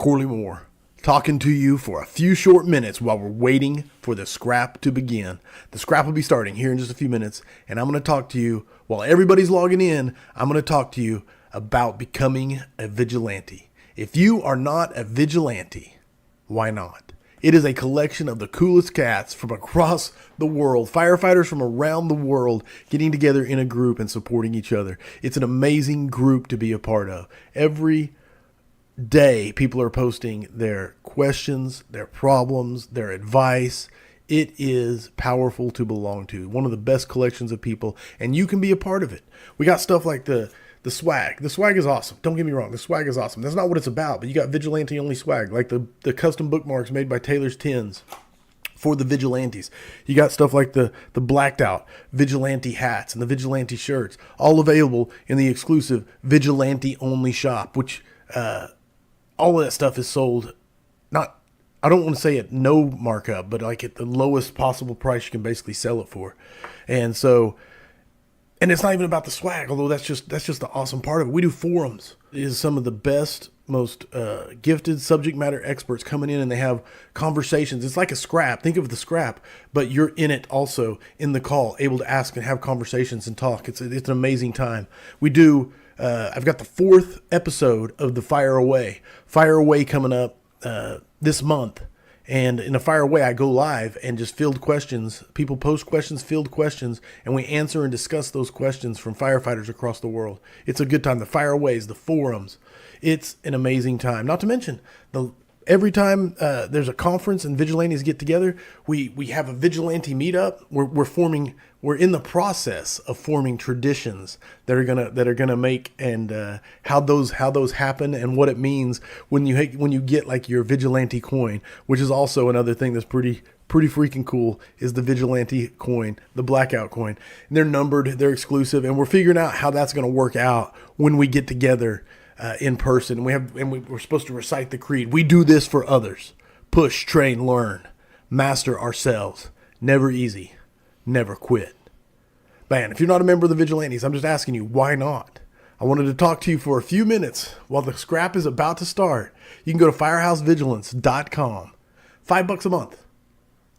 Corley Moore, talking to you for a few short minutes while we're waiting for the scrap to begin. The scrap will be starting here in just a few minutes, and I'm going to talk to you while everybody's logging in. I'm going to talk to you about becoming a vigilante. If you are not a vigilante, why not? It is a collection of the coolest cats from across the world, firefighters from around the world getting together in a group and supporting each other. It's an amazing group to be a part of. Every day, people are posting their questions, their problems, their advice. It is powerful to belong to. One of the best collections of people, and you can be a part of it. We got stuff like the swag. The swag is awesome. Don't get me wrong. The swag is awesome. That's not what it's about, but you got vigilante-only swag, like the custom bookmarks made by Taylor's Tins for the vigilantes. You got stuff like the blacked out vigilante hats and the vigilante shirts, all available in the exclusive vigilante-only shop, which all of that stuff is sold, I don't want to say at no markup, but like at the lowest possible price you can basically sell it for. And it's not even about the swag, although that's just the awesome part of it. We do forums. It is some of the best, most gifted subject matter experts coming in, and they have conversations. It's like a scrap. Think of the scrap, but you're in it also in the call, able to ask and have conversations and talk. It's an amazing time. We do. I've got the 4th episode of the Fire Away coming up this month. And in a Fire Away, I go live and just field questions. People post questions, field questions, and we answer and discuss those questions from firefighters across the world. It's a good time. The Fire Aways, the forums. It's an amazing time. Not to mention, every time there's a conference and vigilantes get together, we have a vigilante meetup. We're in the process of forming traditions that are gonna make and how those happen and what it means when you get like your vigilante coin, which is also another thing that's pretty freaking cool, is the vigilante coin, the blackout coin. And they're numbered, they're exclusive, and we're figuring out how that's gonna work out when we get together in person. We're supposed to recite the creed. We do this for others. Push, train, learn, master ourselves. Never easy. Never quit. Man, if you're not a member of the Vigilantes, I'm just asking you, why not? I wanted to talk to you for a few minutes while the scrap is about to start. You can go to firehousevigilance.com. $5 a month.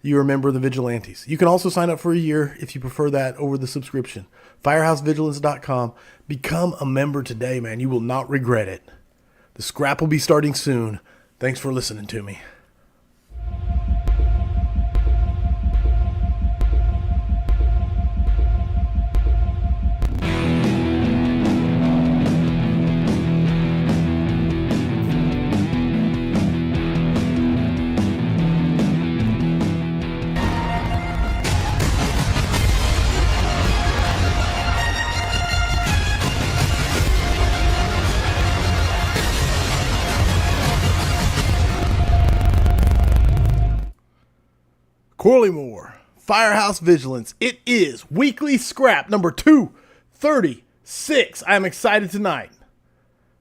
You're a member of the Vigilantes. You can also sign up for a year if you prefer that over the subscription. Firehousevigilance.com. Become a member today, man. You will not regret it. The scrap will be starting soon. Thanks for listening to me. Corley Moore, Firehouse Vigilance. It is weekly scrap number 236. I am excited tonight.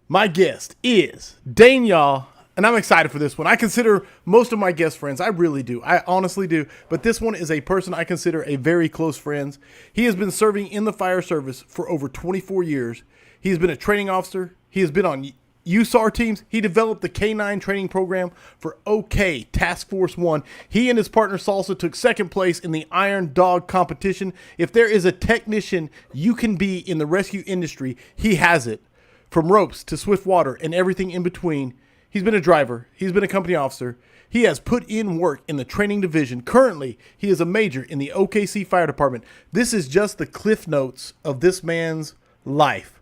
My guest is Dane Yaw, and I'm excited for this one. I consider most of my guest friends. I really do. I honestly do. But this one is a person I consider a very close friend. He has been serving in the fire service for over 24 years. He has been a training officer. He has been on USAR teams. He developed the K9 training program for OK Task Force 1. He and his partner Salsa took second place in the Iron Dog competition. If there is a technician you can be in the rescue industry, he has it. From ropes to swift water and everything in between. He's been a driver. He's been a company officer. He has put in work in the training division. Currently, he is a major in the OKC Fire Department. This is just the cliff notes of this man's life.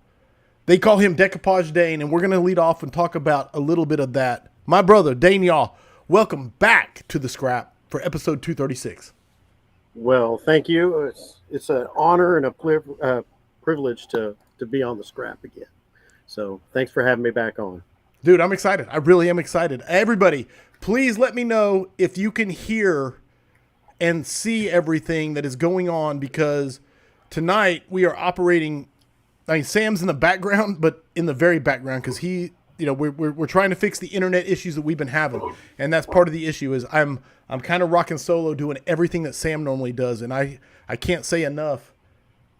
They call him Decoupage Dane, and we're going to lead off and talk about a little bit of that. My brother, Dane Yaw, welcome back to the scrap for episode 236. Well, thank you. It's an honor and a privilege to be on the scrap again. So thanks for having me back on. Dude, I'm excited. I really am excited. Everybody, please let me know if you can hear and see everything that is going on, because tonight we are operating. I mean, Sam's in the background, but in the very background, because we're trying to fix the internet issues that we've been having, and that's part of the issue. Is I'm kind of rocking solo, doing everything that Sam normally does, and I can't say enough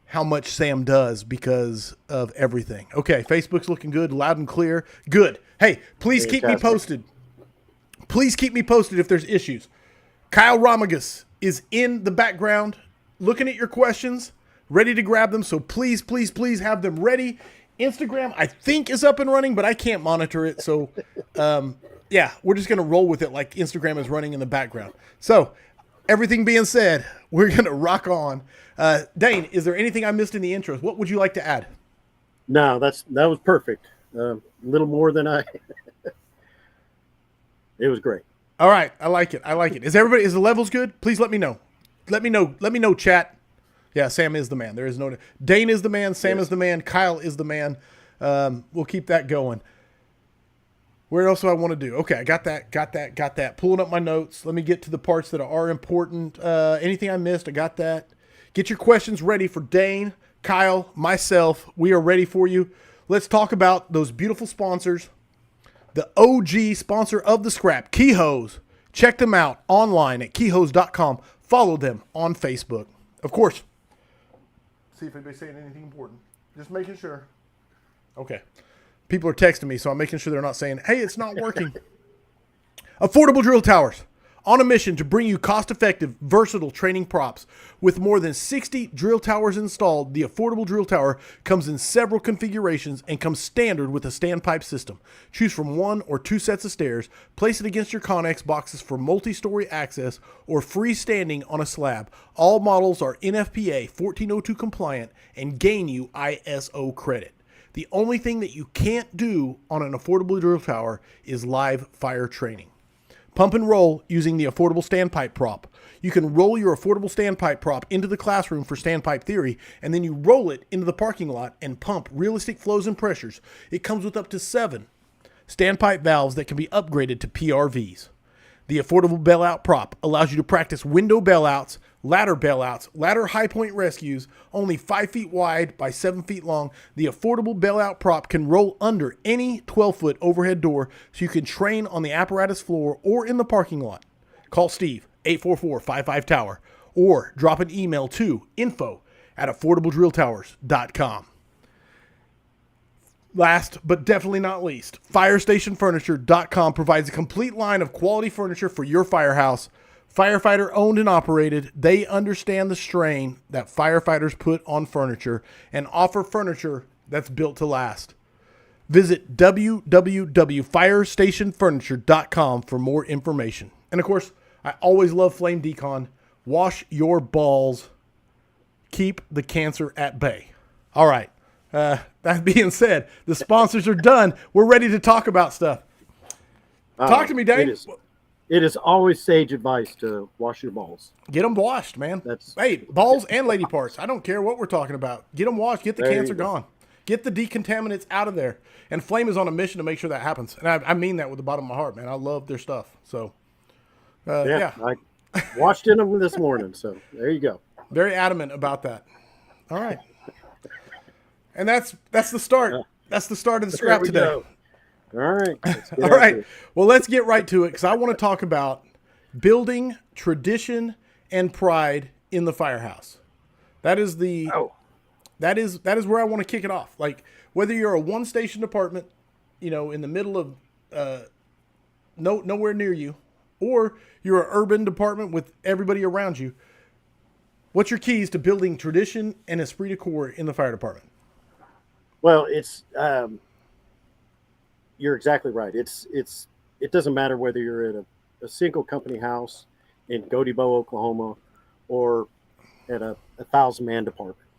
how much Sam does because of everything. Okay, Facebook's looking good, loud and clear. Good. Hey, please keep me Fantastic. posted. Please keep me posted if there's issues. Kyle Romagus is in the background looking at your questions, ready to grab them. So please, please, please have them ready. Instagram, I think, is up and running, but I can't monitor it. So, yeah, we're just going to roll with it like Instagram is running in the background. So, everything being said, we're going to rock on. Dane, is there anything I missed in the intros? What would you like to add? No, that was perfect. A little more than I. It was great. All right, I like it. I like it. Is the levels good? Please let me know. Let me know, chat. Yeah, Sam is the man. There is no Dane is the man, Sam is the man, Kyle is the man. We'll keep that going. Where else do I want to do? Okay, I got that. Pulling up my notes. Let me get to the parts that are important. Anything I missed, I got that. Get your questions ready for Dane, Kyle, myself. We are ready for you. Let's talk about those beautiful sponsors. The OG sponsor of the scrap, Keyhose. Check them out online at keyhose.com. Follow them on Facebook. Of course. See if anybody's saying anything important. Just making sure. Okay. People are texting me, so I'm making sure they're not saying, hey, it's not working. Affordable Drill Towers. On a mission to bring you cost-effective, versatile training props. With more than 60 drill towers installed, the Affordable Drill Tower comes in several configurations and comes standard with a standpipe system. Choose from 1 or 2 sets of stairs, place it against your Connex boxes for multi-story access, or freestanding on a slab. All models are NFPA 1402 compliant and gain you ISO credit. The only thing that you can't do on an Affordable Drill Tower is live fire training. Pump and roll using the Affordable Standpipe Prop. You can roll your Affordable Standpipe Prop into the classroom for standpipe theory, and then you roll it into the parking lot and pump realistic flows and pressures. It comes with up to 7 standpipe valves that can be upgraded to PRVs. The Affordable Bailout Prop allows you to practice window bailouts, ladder high point rescues, only 5 feet wide by 7 feet long. The Affordable Bailout Prop can roll under any 12-foot overhead door so you can train on the apparatus floor or in the parking lot. Call Steve, 844-55-TOWER, or drop an email to info@affordabledrilltowers.com. Last, but definitely not least, FirestationFurniture.com provides a complete line of quality furniture for your firehouse. Firefighter owned and operated, they understand the strain that firefighters put on furniture and offer furniture that's built to last. Visit www.firestationfurniture.com for more information. And of course, I always love Flame Decon. Wash your balls. Keep the cancer at bay. All right. That being said, the sponsors are done. We're ready to talk about stuff. Talk to me, Dane. It is always sage advice to wash your balls. Get them washed, man. Hey, balls and lady parts. I don't care what we're talking about. Get them washed. Get the cancer gone. Get the decontaminants out of there. And Flame is on a mission to make sure that happens. And I mean that with the bottom of my heart, man. I love their stuff. So, yeah. I washed in them this morning. So there you go. Very adamant about that. All right. And that's the start. That's the start of the scrap today. Go. All right. All right. Well, let's get right to it because I want to talk about building tradition and pride in the firehouse. That is that is where I want to kick it off. Like whether you're a one station department, in the middle of nowhere near you, or you're an urban department with everybody around you. What's your keys to building tradition and esprit de corps in the fire department? Well, it's you're exactly right. It doesn't matter whether you're at a single company house in Godebo, Oklahoma, or at a 1,000-man department,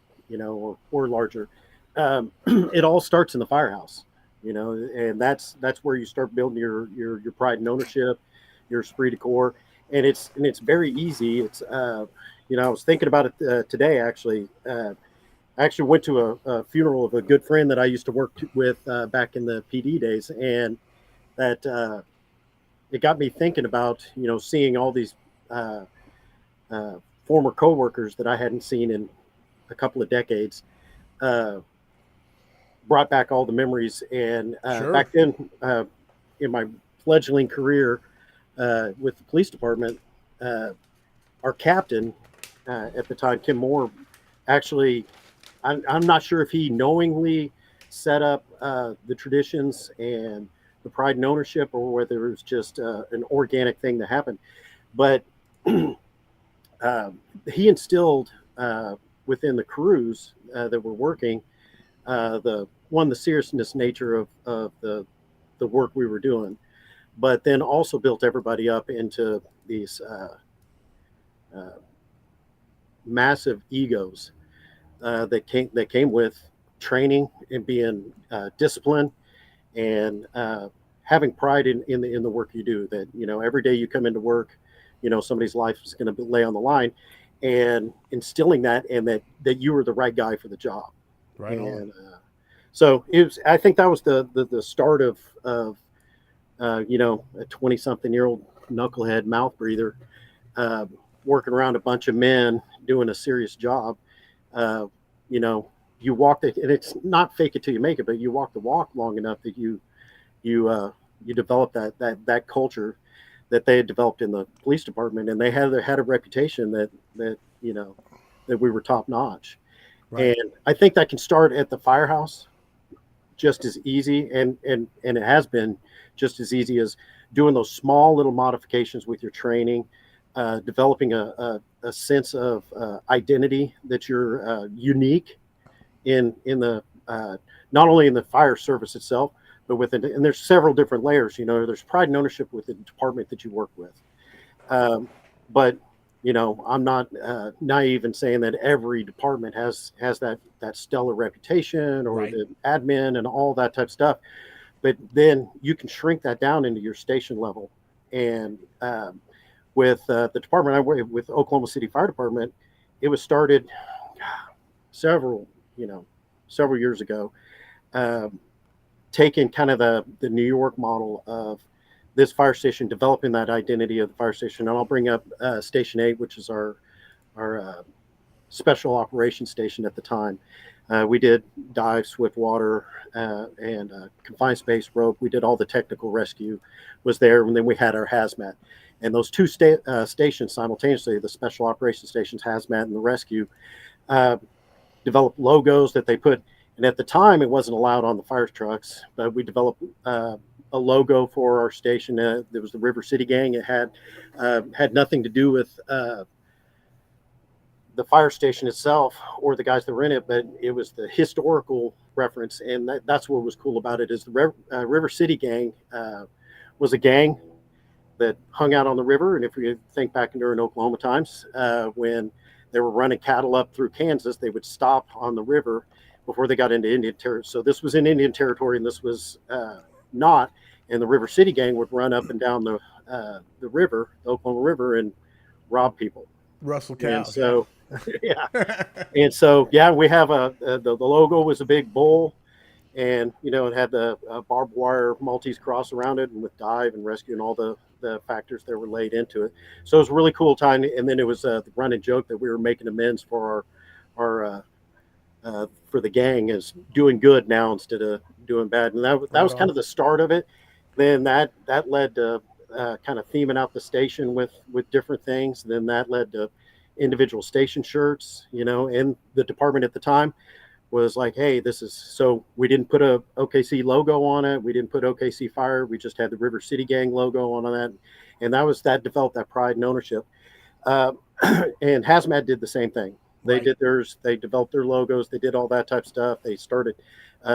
or larger. It all starts in the firehouse, and that's where you start building your pride and ownership, your esprit de corps, and it's very easy. It's I was thinking about it today actually. I actually went to a funeral of a good friend that I used to work with back in the PD days, and that it got me thinking about seeing all these former coworkers that I hadn't seen in a couple of decades. Brought back all the memories, and Sure. Back then in my fledgling career with the police department, our captain at the time, Kim Moore, actually I'm not sure if he knowingly set up the traditions and the pride and ownership, or whether it was just an organic thing that happened. But uh, he instilled within the crews that were working the seriousness nature of the work we were doing, but then also built everybody up into these uh, massive egos that came with training and being disciplined and having pride in the work you do. That every day you come into work, somebody's life is going to lay on the line, and instilling that, and that you were the right guy for the job. Right on. And so it was. I think that was the start of a 20-something-year-old knucklehead mouth breather uh, working around a bunch of men doing a serious job. Uh, you know, you walk it, and it's not fake it till you make it, but you walk the walk long enough that you develop that culture that they had developed in the police department, and they had a reputation that we were top notch. Right. And I think that can start at the firehouse just as easy, and it has been just as easy as doing those small little modifications with your training, developing a sense of identity that you're unique in the not only in the fire service itself, but within. And there's several different layers. There's pride and ownership within the department that you work with. But I'm not naive in saying that every department has that stellar reputation, or Right. the admin and all that type of stuff. But then you can shrink that down into your station level. And with the department I work with, Oklahoma City Fire Department, it was started several you know several years ago, um, taking kind of the New York model of this fire station, developing that identity of the fire station. And I'll bring up Station 8, which is our special operations station at the time. We did dive, swift water, and confined space rope. We did all the technical rescue was there, and then we had our hazmat. And those two stations simultaneously, the special operations stations, hazmat and the rescue, uh, developed logos that they put. And at the time, it wasn't allowed on the fire trucks, but we developed a logo for our station. There was the River City Gang. It had nothing to do with the fire station itself or the guys that were in it, but it was the historical reference. And that's what was cool about it. Is the River City Gang was a gang that hung out on the river. And if you think back during Oklahoma times, when they were running cattle up through Kansas, they would stop on the river before they got into Indian territory. So this was in Indian territory, and this was not. And the River City Gang would run up and down the river, the Oklahoma River, and rob people. Russell And cows. so, yeah, and so yeah, we have the logo was a big bull, and it had the barbed wire Maltese cross around it, and with dive and rescue and all the factors that were laid into it. So it was a really cool time. And then it was the running joke that we were making amends for our for the gang as doing good now instead of doing bad. And that Right was kind on. of the start of it. Then that led to kind of theming out the station with different things. Then that led to individual station shirts, and the department at the time was like, hey, this is so we didn't put a OKC logo on it. We didn't put OKC Fire. We just had the River City Gang logo on that. And that developed that pride and ownership. Uh, and Hazmat did the same thing. They Right. did theirs. They developed their logos. They did all that type of stuff. They started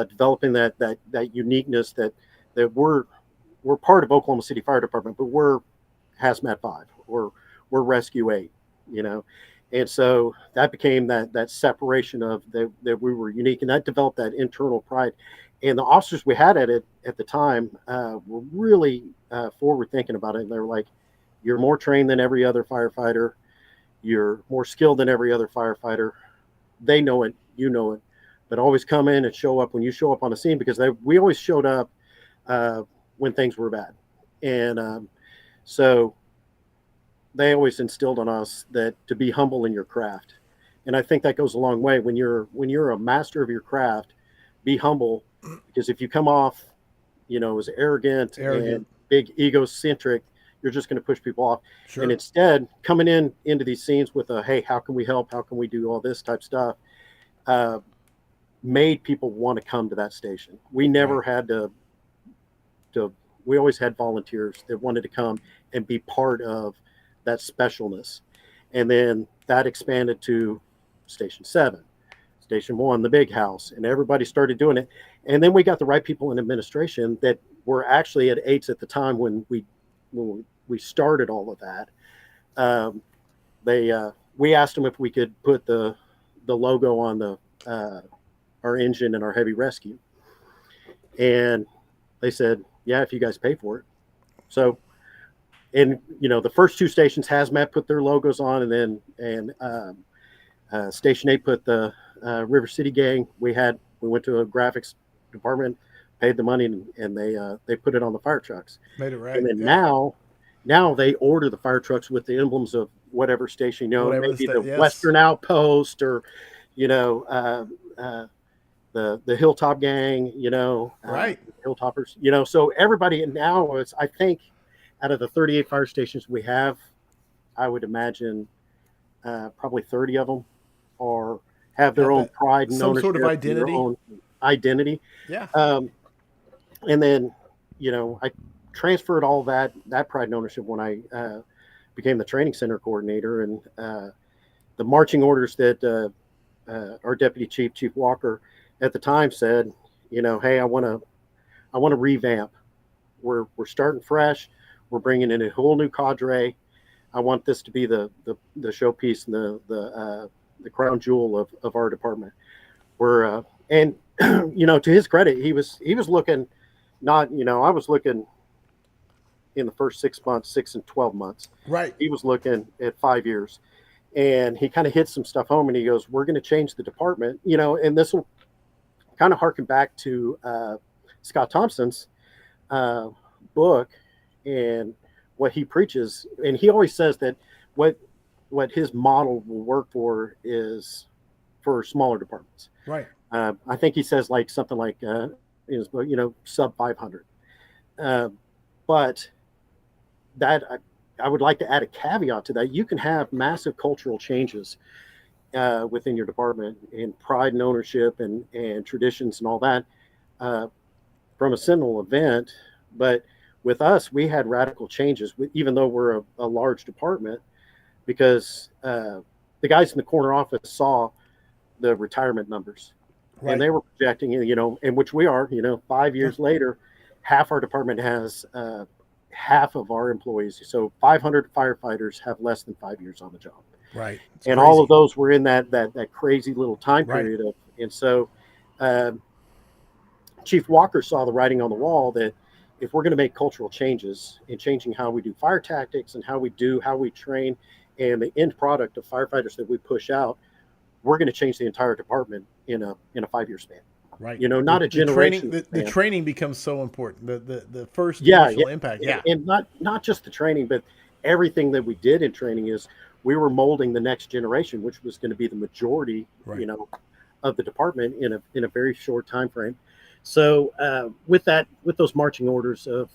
developing that uniqueness that we're part of Oklahoma City Fire Department, but we're Hazmat 5, or we're Rescue 8, you know. And so that became that separation of that we were unique, and that developed that internal pride. And the officers we had at the time were really forward thinking about it. And they were like, "You're more trained than every other firefighter. You're more skilled than every other firefighter. They know it, you know it, but always come in and show up when you show up on the scene, because we always showed up uh, when things were bad." And so they always instilled on us that to be humble in your craft. And I think that goes a long way when you're a master of your craft. Be humble, because if you come off, as arrogant and Arrogant. big egocentric, you're just going to push people off. And Sure. instead, coming into these scenes with a, hey, how can we help? How can we do all this type stuff? made people want to come to that station. We never had to we always had volunteers that wanted to come and be part of that specialness. And then that expanded to Station 7, Station 1, the big house, and everybody started doing it. And then we got the right people in administration that were actually at eights at the time when we started all of that. They We asked them if we could put the logo on the our engine and our heavy rescue, and they said, "Yeah, if you guys pay for it." So, and the first two stations, Hazmat put their logos on, and then Station 8 put the River City Gang. We went to a graphics department, paid the money, and they put it on the fire trucks. Made it right. And then now they order the fire trucks with the emblems of whatever station, Whatever maybe the yes. Western Outpost, or the Hilltop Gang, right. Hilltoppers, so everybody now is, I think, out of the 38 fire stations we have, I would imagine probably 30 of them have their own pride and some ownership, sort of identity. their own identity. Yeah. And then, I transferred all that pride and ownership when I became the training center coordinator, and the marching orders that our deputy chief Walker at the time said, hey, I want to revamp. We're starting fresh. We're bringing in a whole new cadre. I want this to be the showpiece and the crown jewel of our department. And to his credit, he was looking, not, I was looking in the first 6 months, 6 and 12 months. Right. He was looking at 5 years, and he kind of hit some stuff home, and he goes, we're going to change the department, and this will kind of harken back to Scott Thompson's book and what he preaches. And he always says that what his model will work for is for smaller departments. Right. I think he says something like in his book, sub 500. But that I would like to add a caveat to that. You can have massive cultural changes within your department, and pride and ownership and traditions and all that from a Sentinel event. But with us, we had radical changes, even though we're a large department, because the guys in the corner office saw the retirement numbers. Right. And they were projecting, in which we are, 5 years later, half our department has half of our employees. So 500 firefighters have less than 5 years on the job. Right. It's and crazy. All of those were in that crazy little time period. Right. And so Chief Walker saw the writing on the wall that if we're going to make cultural changes in changing how we do fire tactics and how we train and the end product of firefighters that we push out, we're going to change the entire department in a 5-year span. Right. Not a generation. The training becomes so important. The first initial impact. Yeah. And not just the training, but everything that we did in training is we were molding the next generation, which was going to be the majority, right. Of the department in a very short time frame. So with those marching orders of,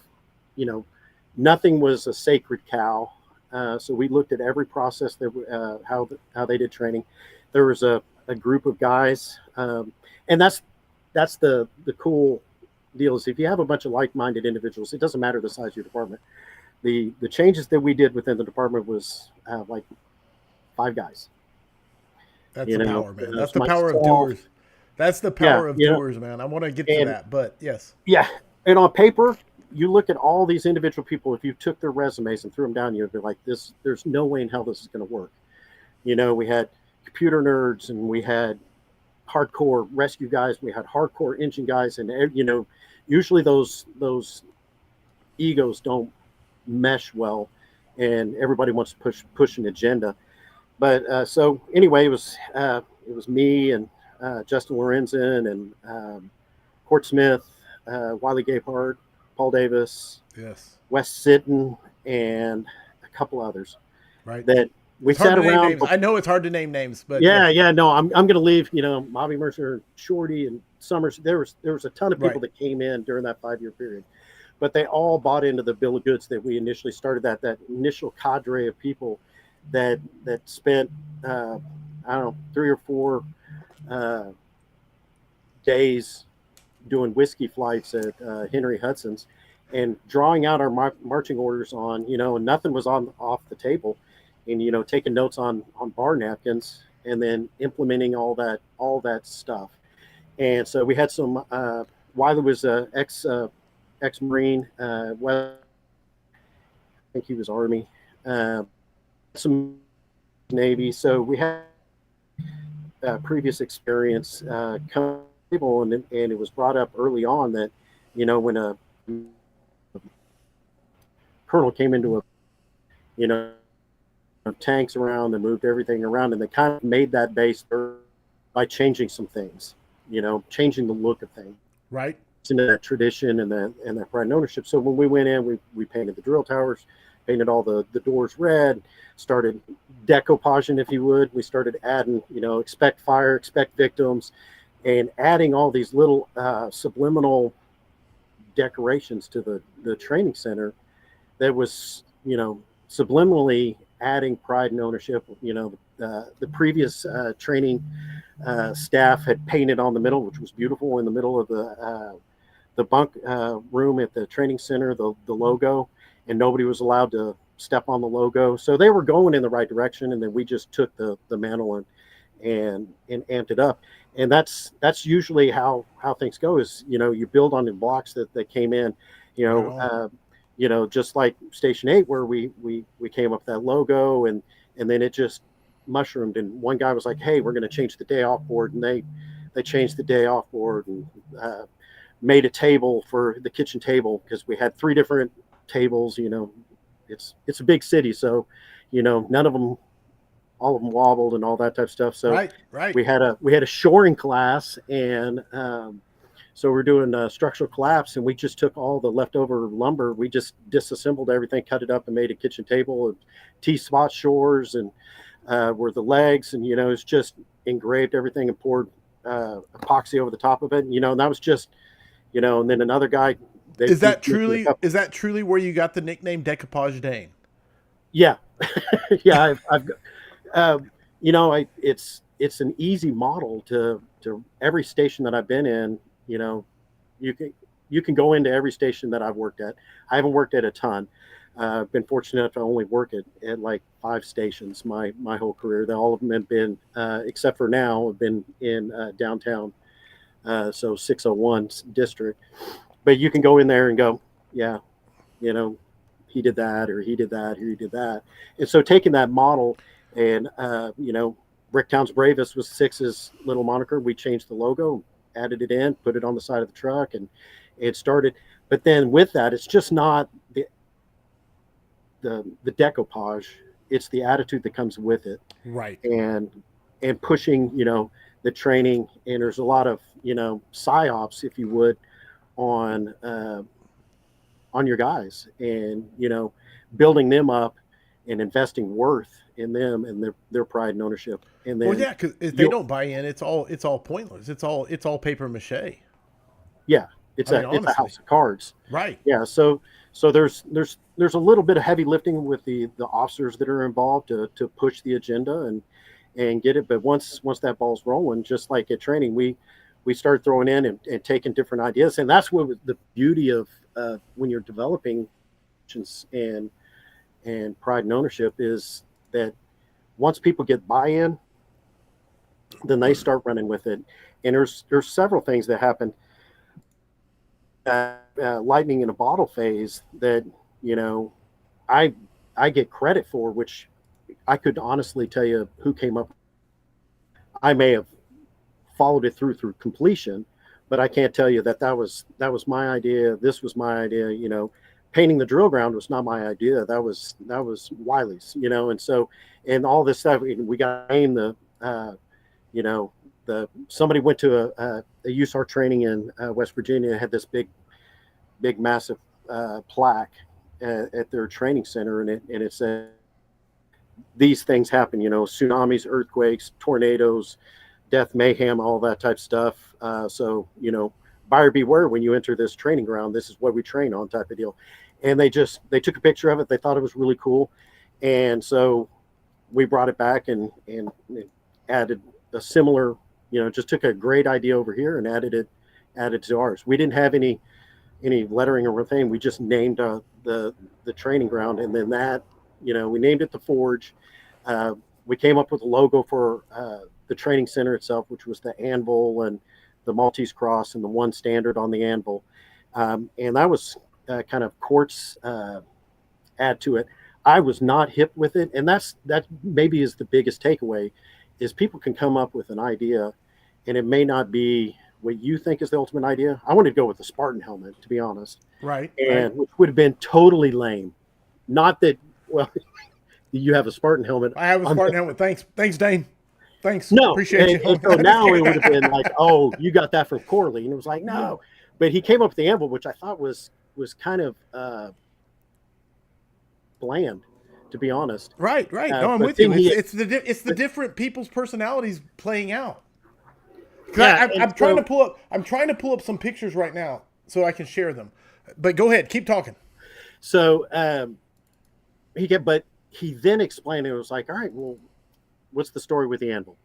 nothing was a sacred cow. So we looked at every process that how they did training. There was a group of guys, and that's the cool deal is if you have a bunch of like-minded individuals, it doesn't matter the size of your department. The changes that we did within the department was 5 guys. That's the power, man. That's the power of doers. That's the power of doers, man. I want to get to that, but yes. Yeah, and on paper, you look at all these individual people. If you took their resumes and threw them down, you'd be like, "This. There's no way in hell this is going to work." We had computer nerds, and we had hardcore rescue guys. We had hardcore engine guys, and usually those egos don't mesh well, and everybody wants to push an agenda. But so anyway, it was me and Justin Lorenzen and Court Smith, Wiley Gapehart, Paul Davis, yes, Wes Sitton, and a couple others. Right. That we sat around. I know it's hard to name names, but no, I'm going to leave. Bobby Mercer, Shorty, and Summers. There was a ton of people that came in during that 5-year period, but they all bought into the bill of goods that we initially started. That initial cadre of people that spent 3 or 4 days doing whiskey flights at Henry Hudson's and drawing out our marching orders on, and nothing was on off the table, and taking notes on bar napkins, and then implementing all that stuff. And so we had some. Wiley was ex Marine. Well, I think he was Army. Some Navy. So we had previous experience come to the table, and it was brought up early on that when a colonel came into a you know tanks around and moved everything around, and they kind of made that base by changing some things, changing the look of things Right. into that tradition and that pride and ownership. So when we went in, we painted the drill towers, painted all the doors red, started decoupaging, if you would. We started adding, expect fire, expect victims, and adding all these little subliminal decorations to the training center that was, subliminally adding pride and ownership. The previous training staff had painted on the middle, which was beautiful, in the middle of the bunk room at the training center, the logo, and nobody was allowed to step on the logo. So they were going in the right direction, and then we just took the mantle and amped it up. And that's usually how things go. Is you build on the blocks that came in. Just like Station 8, where we came up with that logo, and then it just mushroomed. And one guy was like, "Hey, we're going to change the day off board," and they changed the day off board and made a table for the kitchen table, because we had 3 different tables. It's a big city, so none of them, all of them wobbled and all that type of stuff. So right. we had a shoring class, and so we're doing structural collapse, and we just took all the leftover lumber, we just disassembled everything, cut it up, and made a kitchen table, and T-spot shores, and were the legs, and it's just engraved everything and poured epoxy over the top of it. And that was just, and then another guy. Is that truly where you got the nickname Decoupage Dane? Yeah, yeah. It's an easy model to every station that I've been in. You can go into every station that I've worked at. I haven't worked at a ton. I've been fortunate enough to only work at like 5 stations my whole career. All of them have been, except for now, have been in downtown, so 601 district. But you can go in there and go, yeah, he did that, or he did that, or he did that. And so taking that model, and Bricktown's Bravest was Six's little moniker. We changed the logo, added it in, put it on the side of the truck, and it started. But then with that, it's just not the decoupage, it's the attitude that comes with it. Right. And pushing, the training, and there's a lot of, psyops, if you would, on your guys, and building them up and investing worth in them and their pride and ownership. And then, well, yeah, because if they don't buy in, it's all pointless. It's all paper mache. Yeah, it's a house of cards. Right. Yeah. So there's a little bit of heavy lifting with the officers that are involved to push the agenda and get it. But once that ball's rolling, just like at training, we start throwing in and taking different ideas. And that's what the beauty of when you're developing and pride and ownership is, that once people get buy-in, then they start running with it. And there's several things that happen. Lightning in a bottle phase that I get credit for, which I could honestly tell you who came up. I may have followed it through completion, but I can't tell you that was my idea. This was my idea. Painting the drill ground was not my idea. That was Wiley's. And so, and all this stuff, we got named somebody went to a USAR training in West Virginia, had this big massive plaque at their training center, and it said, these things happen, tsunamis, earthquakes, tornadoes, death, mayhem, all that type of stuff. So, buyer beware when you enter this training ground. This is what we train on, type of deal. And they took a picture of it. They thought it was really cool. And so we brought it back and added a similar just took a great idea over here and added to ours. We didn't have any lettering or anything. We just named the training ground, and then we named it the Forge. We came up with a logo for the training center itself, which was the anvil and the Maltese cross and the one standard on the anvil, and that was kind of Court's add to it. I was not hip with it, and that maybe is the biggest takeaway, is people can come up with an idea, and it may not be what you think is the ultimate idea. I wanted to go with the Spartan helmet, to be honest, Right. and which would have been totally lame. Not that, well, you have a Spartan helmet. I have a Spartan helmet. Thanks, Dane. Thanks. No, Appreciate you. and so now it would have been like, oh, you got that from Corley, and it was like, no, but he came up with the anvil, which I thought was kind of bland, to be honest. Right. No, I'm with you. It's the different people's personalities playing out. Yeah, I'm trying to pull up some pictures right now so I can share them. But go ahead, keep talking. So but he then explained it. It was like, all right, well, what's the story with the anvil?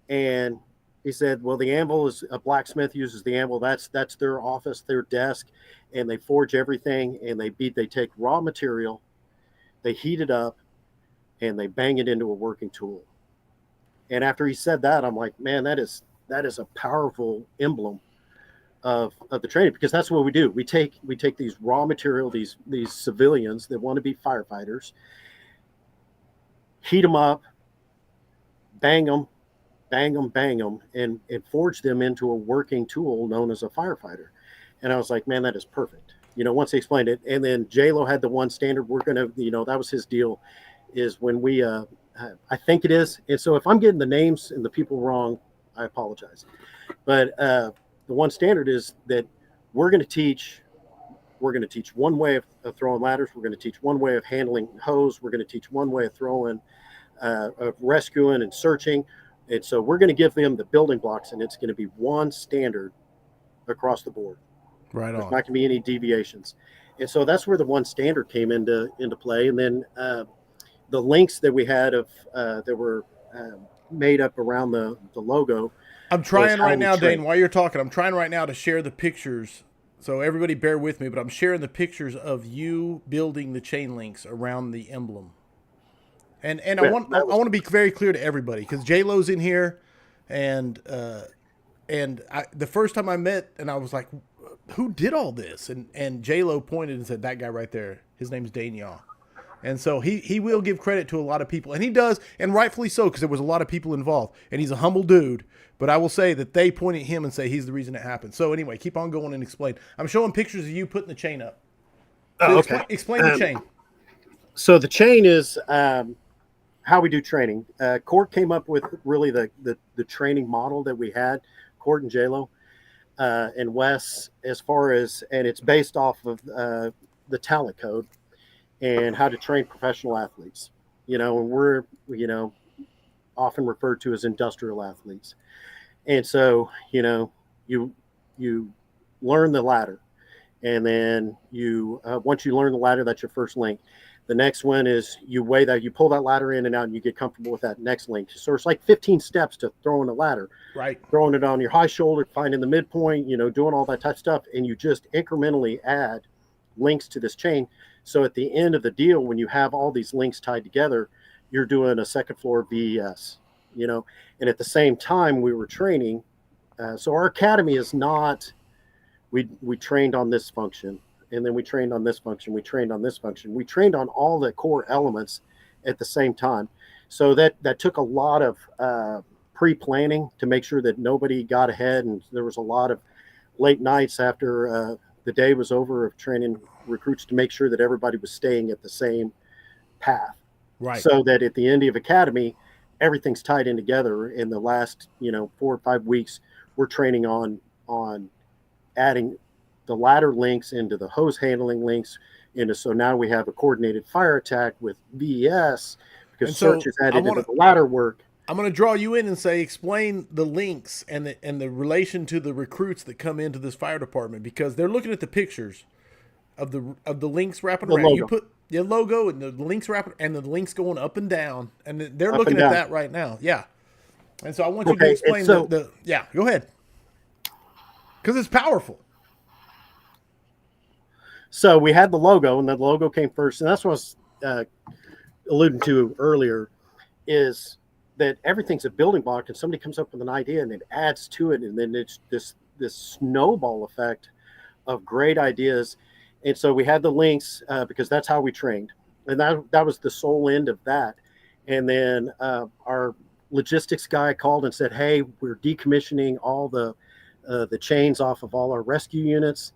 And he said, well, the anvil is a blacksmith uses the anvil. That's their office, their desk, and they forge everything. And they take raw material, they heat it up, and they bang it into a working tool. And after he said that, I'm like, man, that is a powerful emblem of the training, because that's what we do. We take these raw material, these civilians that want to be firefighters, heat them up, bang them, and forge them into a working tool known as a firefighter. And I was like, man, that is perfect. Once he explained it, and then J-Lo had the one standard. We're gonna, that was his deal, is when we, I think it is. And so if I'm getting the names and the people wrong, I apologize. But the one standard is that we're going to teach one way of throwing ladders. We're going to teach one way of handling hose. We're going to teach one way of throwing, of rescuing and searching. And so we're going to give them the building blocks, and it's going to be one standard across the board. Right on. There's not going to be any deviations. And so that's where the one standard came into play. And then the links that we had that were made up around the logo. I'm trying right now, Dane, while you're talking, I'm trying right now to share the pictures. So everybody bear with me, but I'm sharing the pictures of you building the chain links around the emblem. And I want to be very clear to everybody, because J-Lo's in here, and the first time I met, and I was like, who did all this? And J-Lo pointed and said, that guy right there, his name's Dane Yaw. And so he will give credit to a lot of people, and he does, and rightfully so, because there was a lot of people involved, and he's a humble dude. But I will say that they point at him and say he's the reason it happened. So anyway, keep on going and explain. I'm showing pictures of you putting the chain up. Oh, okay. Explain the chain. So the chain is how we do training. Court came up with really the training model that we had, Court and J-Lo and Wes, and it's based off of the talent code and how to train professional athletes. And we're, often referred to as industrial athletes. And so, you learn the ladder, and then once you learn the ladder, that's your first link. The next one is you pull that ladder in and out, and you get comfortable with that next link. So it's like 15 steps to throwing a ladder, right? Throwing it on your high shoulder, finding the midpoint, doing all that type of stuff. And you just incrementally add links to this chain. So at the end of the deal, when you have all these links tied together, you're doing a second floor VES, and at the same time we were training. So our academy is not, we trained on this function, and then we trained on this function. We trained on this function. We trained on all the core elements at the same time. So that took a lot of pre-planning to make sure that nobody got ahead. And there was a lot of late nights after the day was over of training recruits to make sure that everybody was staying at the same path. Right. So that at the end of academy, everything's tied in together. In the last, 4 or 5 weeks, we're training on adding the ladder links into the hose handling links so now we have a coordinated fire attack with VES, because search is added into the ladder work. I'm going to draw you in and say, explain the links and the relation to the recruits that come into this fire department, because they're looking at the pictures of the links wrapping around. Logo. You put the logo and the links wrapping, and the links going up and down, and they're looking at that right now. Yeah. And so I want you to Okay, and explain so yeah, go ahead. Because it's powerful. so we had the logo, and the logo came first, and that's what I was alluding to earlier. Is that everything's a building block, and somebody comes up with an idea, and it adds to it, and then it's this snowball effect of great ideas. And so we had the links because that's how we trained, and that was the sole end of that. And then our logistics guy called and said, "Hey, we're decommissioning all the chains off of all our rescue units.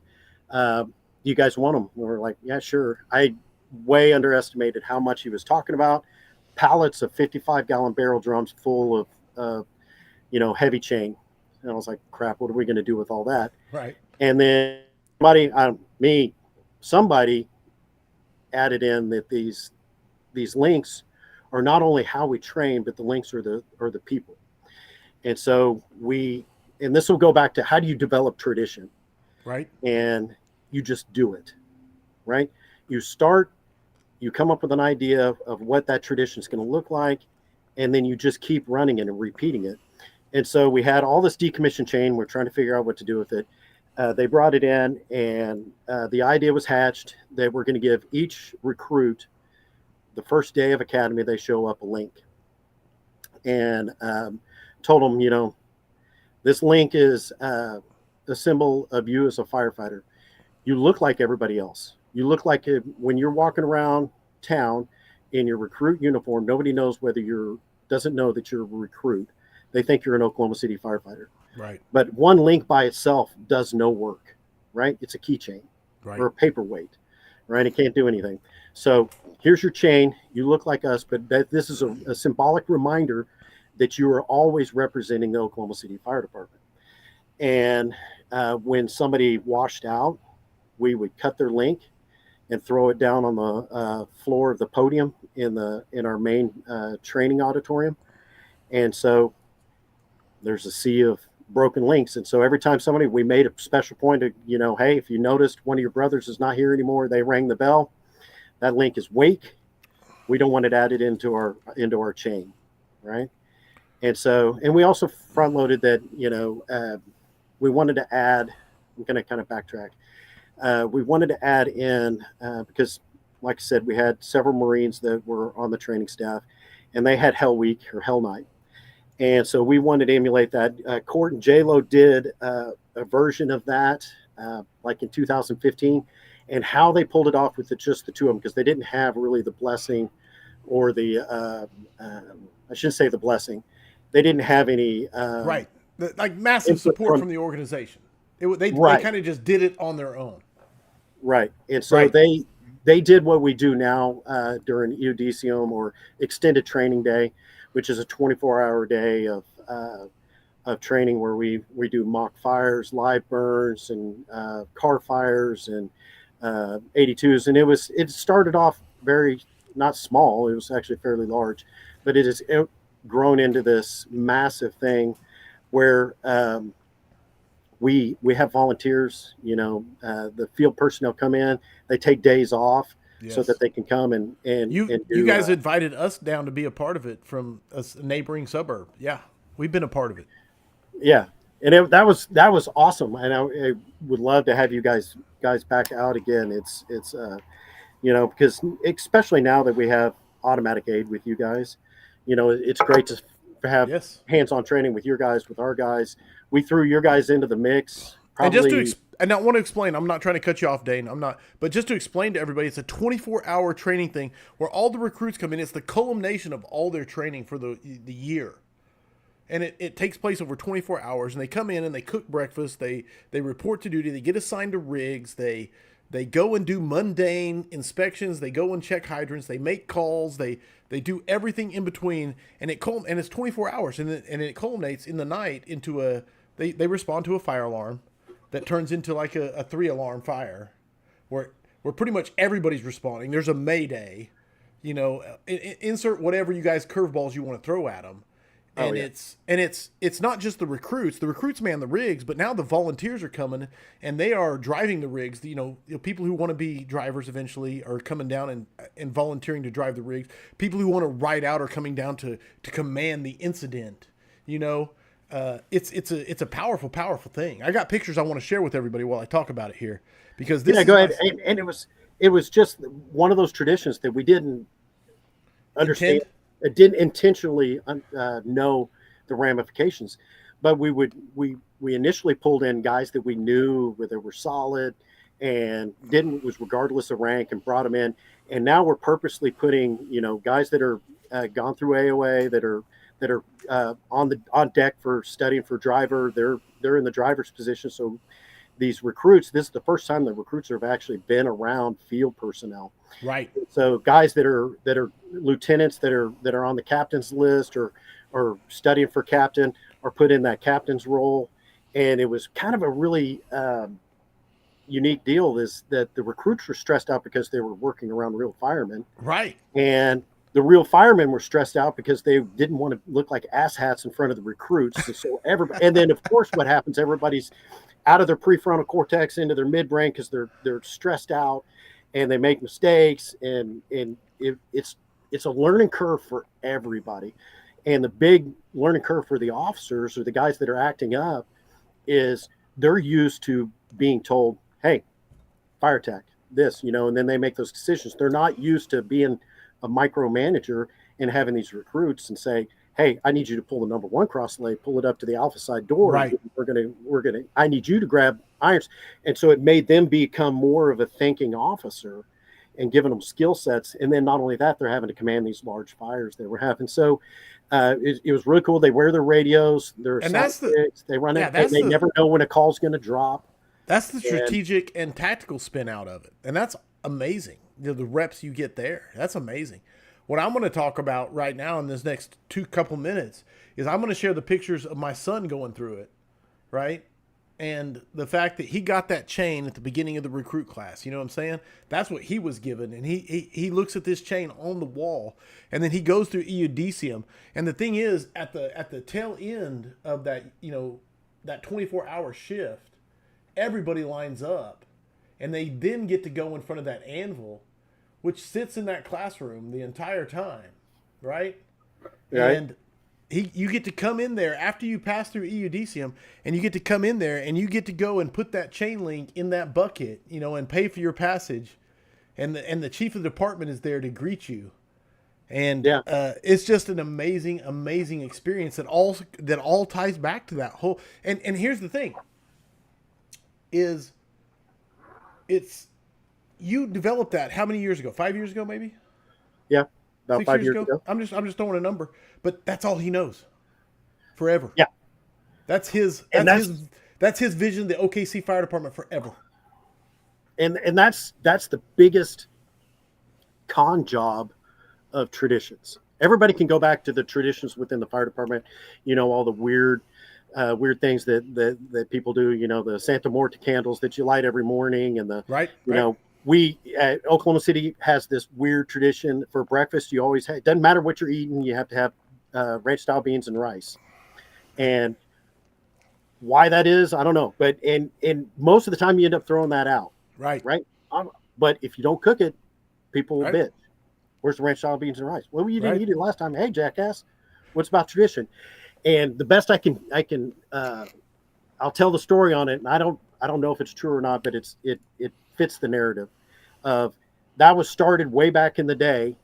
Do you guys want them?" And we're like, "Yeah, sure." I way underestimated how much he was talking about. Pallets of 55-gallon barrel drums full of heavy chain, and I was like, "Crap, what are we going to do with all that?" Right. And then somebody added in that these links are not only how we train, but the links are the people. And so and this will go back to how do you develop tradition? Right. And you just do it, right? You start, you come up with an idea of what that tradition is going to look like, and then you just keep running it and repeating it. And so we had all this decommission chain. We're trying to figure out what to do with it. They brought it in, and the idea was hatched that we're going to give each recruit the first day of academy, they show up a link. And told them, this link is a symbol of you as a firefighter. You look like everybody else. You look like when you're walking around town in your recruit uniform, nobody knows doesn't know that you're a recruit. They think you're an Oklahoma City firefighter. Right. But one link by itself does no work, right? It's a keychain Right. or a paperweight, right? It can't do anything. So here's your chain. You look like us, but this is a symbolic reminder that you are always representing the Oklahoma City Fire Department. And when somebody washed out, we would cut their link and throw it down on the floor of the podium in our main training auditorium. And so there's a sea of broken links. And so every time we made a special point of, hey, if you noticed one of your brothers is not here anymore, they rang the bell. That link is wake. We don't want it added into our chain, right? And we also front loaded that, we wanted to add, I'm going to kind of backtrack. We wanted to add in, because like I said, we had several Marines that were on the training staff, and they had Hell Week or Hell Night. And so we wanted to emulate that. Court and J-Lo did a version of that, like in 2015, and how they pulled it off with just the two of them, because they didn't have really the blessing or I shouldn't say the blessing. They didn't have any right. Like massive support from the organization. They kind of just did it on their own. Right. And so they did what we do now during EUDCM or extended training day, which is a 24-hour day of training where we do mock fires, live burns, and car fires, and 82s. And it started off very not small. It was actually fairly large, but it has grown into this massive thing where we have volunteers. The field personnel come in, they take days off. Yes. So that they can come and you guys invited us down to be a part of it from a neighboring suburb. Yeah, we've been a part of it. Yeah, and that was awesome, and I would love to have you guys back out again. It's because especially now that we have automatic aid with you guys, it's great to have hands-on training with your guys, with our guys. We threw your guys into the mix. Probably, and I want to explain, I'm not trying to cut you off, Dane. I'm not, but just to explain to everybody, it's a 24-hour training thing where all the recruits come in. It's the culmination of all their training for the year. And it takes place over 24 hours, and they come in and they cook breakfast. They report to duty. They get assigned to rigs. They go and do mundane inspections. They go and check hydrants. They make calls. They do everything in between, and it's 24 hours, and it culminates in the night into they respond to a fire alarm that turns into like a 3-alarm fire, where pretty much everybody's responding. There's a mayday, insert whatever you guys curveballs you want to throw at them. And it's not just the recruits. The recruits man the rigs, but now the volunteers are coming and they are driving the rigs. People who want to be drivers eventually are coming down and volunteering to drive the rigs. People who want to ride out are coming down to command the incident. You know, it's a powerful thing. I got pictures I want to share with everybody while I talk about it here, because this Yeah, is go my ahead. And it was just one of those traditions that we didn't understand, intent. didn't intentionally know the ramifications. But we initially pulled in guys that we knew whether were solid and didn't was regardless of rank, and brought them in. And now we're purposely putting guys that are gone through AOA, that are on deck for studying for driver. They're in the driver's position. So these recruits, this is the first time that recruits have actually been around field personnel. Right. So guys that are lieutenants, that are on the captain's list, or studying for captain, are put in that captain's role. And it was kind of a really unique deal, is that the recruits were stressed out because they were working around real firemen, Right. and the real firemen were stressed out because they didn't want to look like asshats in front of the recruits. So everybody, and then of course what happens, everybody's out of their prefrontal cortex into their midbrain because they're stressed out, and they make mistakes, and it's a learning curve for everybody. And the big learning curve for the officers, or the guys that are acting up, is they're used to being told, hey, fire tech, this, and then they make those decisions. They're not used to being a micromanager and having these recruits and say, hey, I need you to pull the number one cross lay, pull it up to the alpha side door. Right. I need you to grab irons. And so it made them become more of a thinking officer, and giving them skill sets. And then not only that, they're having to command these large fires they were having. So it was really cool. They wear their radios, their And sound that's the sticks, they run yeah, it, and that's they the never know when a call's going to drop. that's the And strategic and tactical spin out of it. And that's amazing. The reps you get there. That's amazing. What I'm going to talk about right now in this next couple minutes is I'm going to share the pictures of my son going through it, right? And the fact that he got that chain at the beginning of the recruit class, you know what I'm saying? That's what he was given. And he looks at this chain on the wall, and then he goes through eudicium. And the thing is, at the tail end of that, that 24-hour shift, everybody lines up, and they then get to go in front of that anvil, which sits in that classroom the entire time, right? right. And you get to come in there after you pass through eudicium, and you get to come in there and you get to go and put that chain link in that bucket, and pay for your passage, and the chief of the department is there to greet you. And Yeah. it's just an amazing experience that all ties back to that whole. And here's the thing: is it's you developed that how many years ago? 5 years ago, maybe Yeah. About 6 five years years ago. ago. I'm just throwing a number, but that's all he knows forever. Yeah. That's his. And That's his. That's his vision. The OKC Fire Department forever. that's the biggest con job of traditions. Everybody can go back to the traditions within the fire department, all the weird things that people do, the Santa Morta candles that you light every morning, and Right. you Right. know, we Oklahoma City has this weird tradition for breakfast. You always it doesn't matter what you're eating, you have to have ranch style beans and rice. And why that is, I don't know, but and most of the time you end up throwing that out, Right. right? But if you don't cook it, people will Right. bitch. Where's the ranch style beans and rice? Well, you didn't Right. eat it last time. Hey, jackass, what's about tradition? And the best I can I'll tell the story on it, and I don't know if it's true or not, but it fits the narrative of that was started way back in the day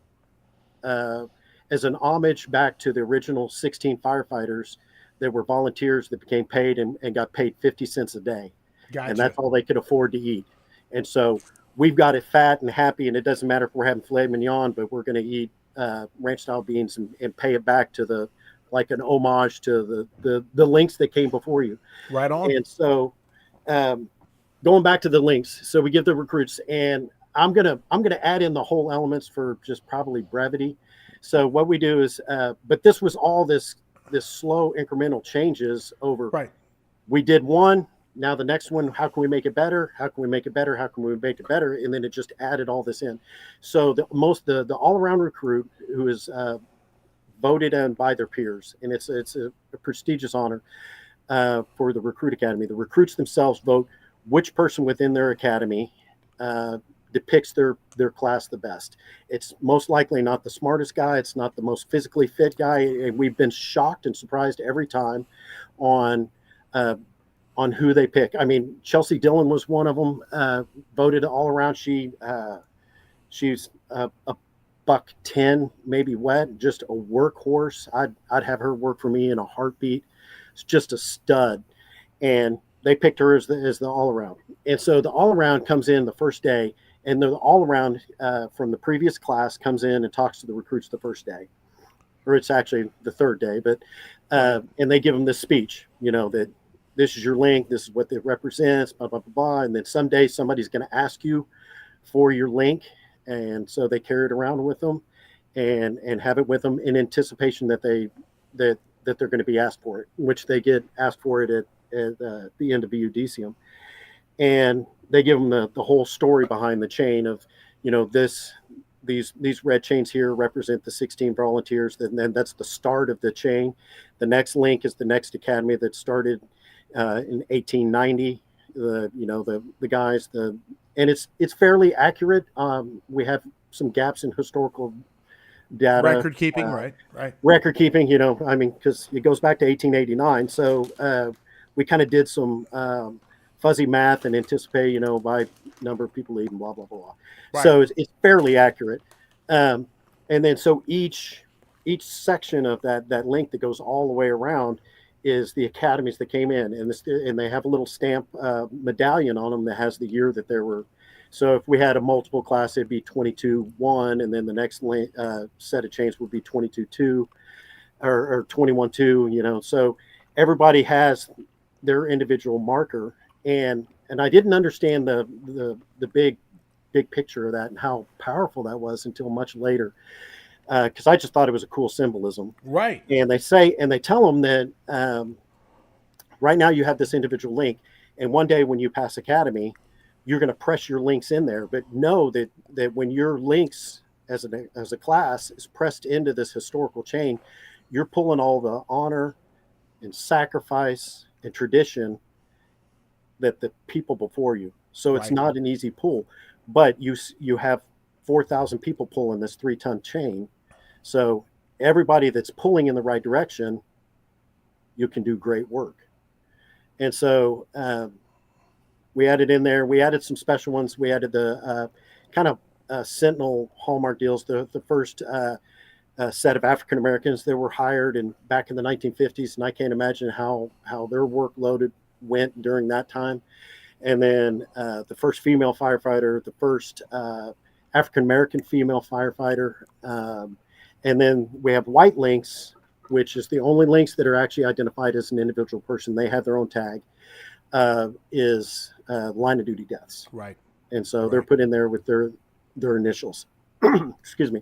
uh, as an homage back to the original 16 firefighters that were volunteers that became paid, and got paid 50 cents a day, and Gotcha. that's all they could afford to eat. And so we've got it fat and happy, and it doesn't matter if we're having filet mignon, but we're going to eat ranch style beans, and pay it back to the like an homage to the links that came before you. Right on. And so um, going back to the links, so we give the recruits, and I'm gonna add in the whole elements for just probably brevity. So what we do is, but this was all this slow incremental changes over. Right. We did one. Now the next one, how can we make it better? How can we make it better? How can we make it better? And then it just added all this in. So the all around recruit, who is voted on by their peers, and it's a prestigious honor for the recruit academy. The recruits themselves vote which person within their academy depicts their class the best. It's most likely not the smartest guy. It's not the most physically fit guy. And we've been shocked and surprised every time on uh, who they pick. I mean, Chelsea Dillon was one of them. Voted all around. She's a buck 10, maybe wet, just a workhorse. I'd have her work for me in a heartbeat. It's just a stud, and they picked her as the all around. And so the all around comes in the first day, and the all around from the previous class comes in and talks to the recruits the first day, or it's actually the third day. But and they give them this speech, that this is your link, this is what it represents, blah blah blah blah. And then someday somebody's going to ask you for your link, and so they carry it around with them, and have it with them in anticipation that they're going to be asked for it, which they get asked for it at the end of EUDCM. And they give them the whole story behind the chain of, these red chains here represent the 16 volunteers. And then that's the start of the chain. The next link is the next academy that started in 1890. The guys, and it's fairly accurate. We have some gaps in historical data, Record keeping, right. Record keeping, because it goes back to 1889. So we kind of did some fuzzy math and anticipate, by number of people leaving, blah blah blah. Right. So it's fairly accurate. And then so each section of that link that goes all the way around is the academies that came in, and they have a little stamp medallion on them that has the year that there were. So if we had a multiple class, it'd be 22-1, and then the next set of chains would be 22-2 or 21-2. So everybody has their individual marker, and I didn't understand the big picture of that and how powerful that was until much later, because I just thought it was a cool symbolism. Right. And they tell them that right now you have this individual link, and one day when you pass academy, you're going to press your links in there. But know that when your links as a class is pressed into this historical chain, you're pulling all the honor and sacrifice and tradition that the people before you. So it's not an easy pull, but you have 4,000 people pulling this 3-ton chain. So everybody that's pulling in the right direction, you can do great work. And so we added in there, we added some special ones. We added the kind of Sentinel Hallmark deals, the first set of African Americans that were hired back in the 1950s. And I can't imagine how their workload went during that time. And then the first female firefighter, the first African American female firefighter. And then we have white links, which is the only links that are actually identified as an individual person. They have their own tag, is line of duty deaths. Right. And so they're put in there with their initials. Excuse me.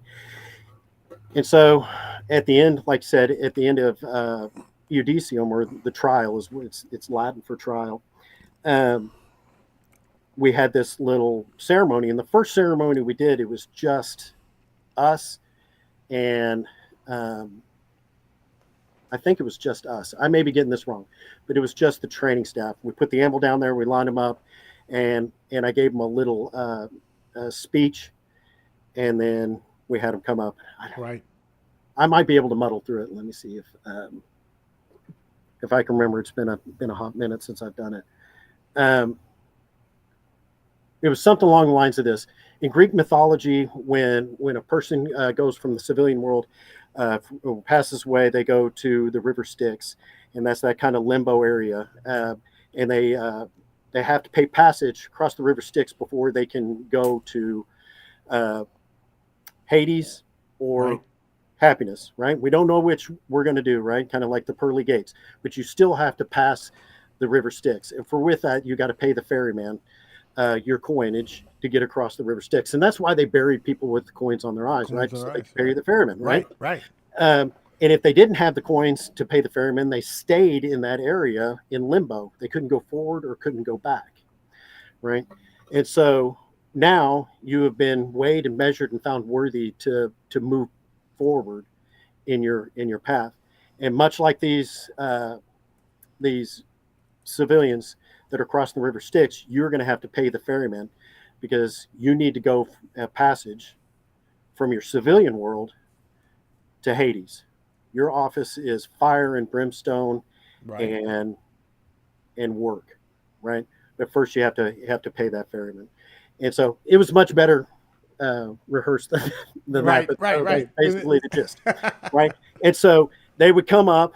And so at the end, like I said, at the end of Eudicium, or the trial, it's Latin for trial, we had this little ceremony. And the first ceremony we did, it was just us, and I think it was just us. I may be getting this wrong, but it was just the training staff. We put the amble down there, we lined them up, and I gave them a little speech, and then we had them come up. Right. I might be able to muddle through it. Let me see if I can remember. It's been a hot minute since I've done it. It was something along the lines of this. In Greek mythology, when a person goes from the civilian world, passes away, they go to the river Styx, and that's that kind of limbo area. And they have to pay passage across the river Styx before they can go to Hades or happiness, right? We don't know which we're going to do, right? Kind of like the pearly gates, but you still have to pass the river Styx. And with that, you got to pay the ferryman your coinage to get across the river Styx. And that's why they buried people with coins on their eyes, right? So they pay the ferryman, right? Right. And if they didn't have the coins to pay the ferryman, they stayed in that area in limbo. They couldn't go forward or couldn't go back, right? And so now you have been weighed and measured and found worthy to move forward in your path. And much like these civilians that are crossing the river Styx, you're going to have to pay the ferryman because you need to go a passage from your civilian world to Hades. Your office is fire and brimstone Right. and work, right? But first you have to pay that ferryman, and so it was much better rehearsed than that. Right. But Right. that's Right. basically the gist, right? And so they would come up.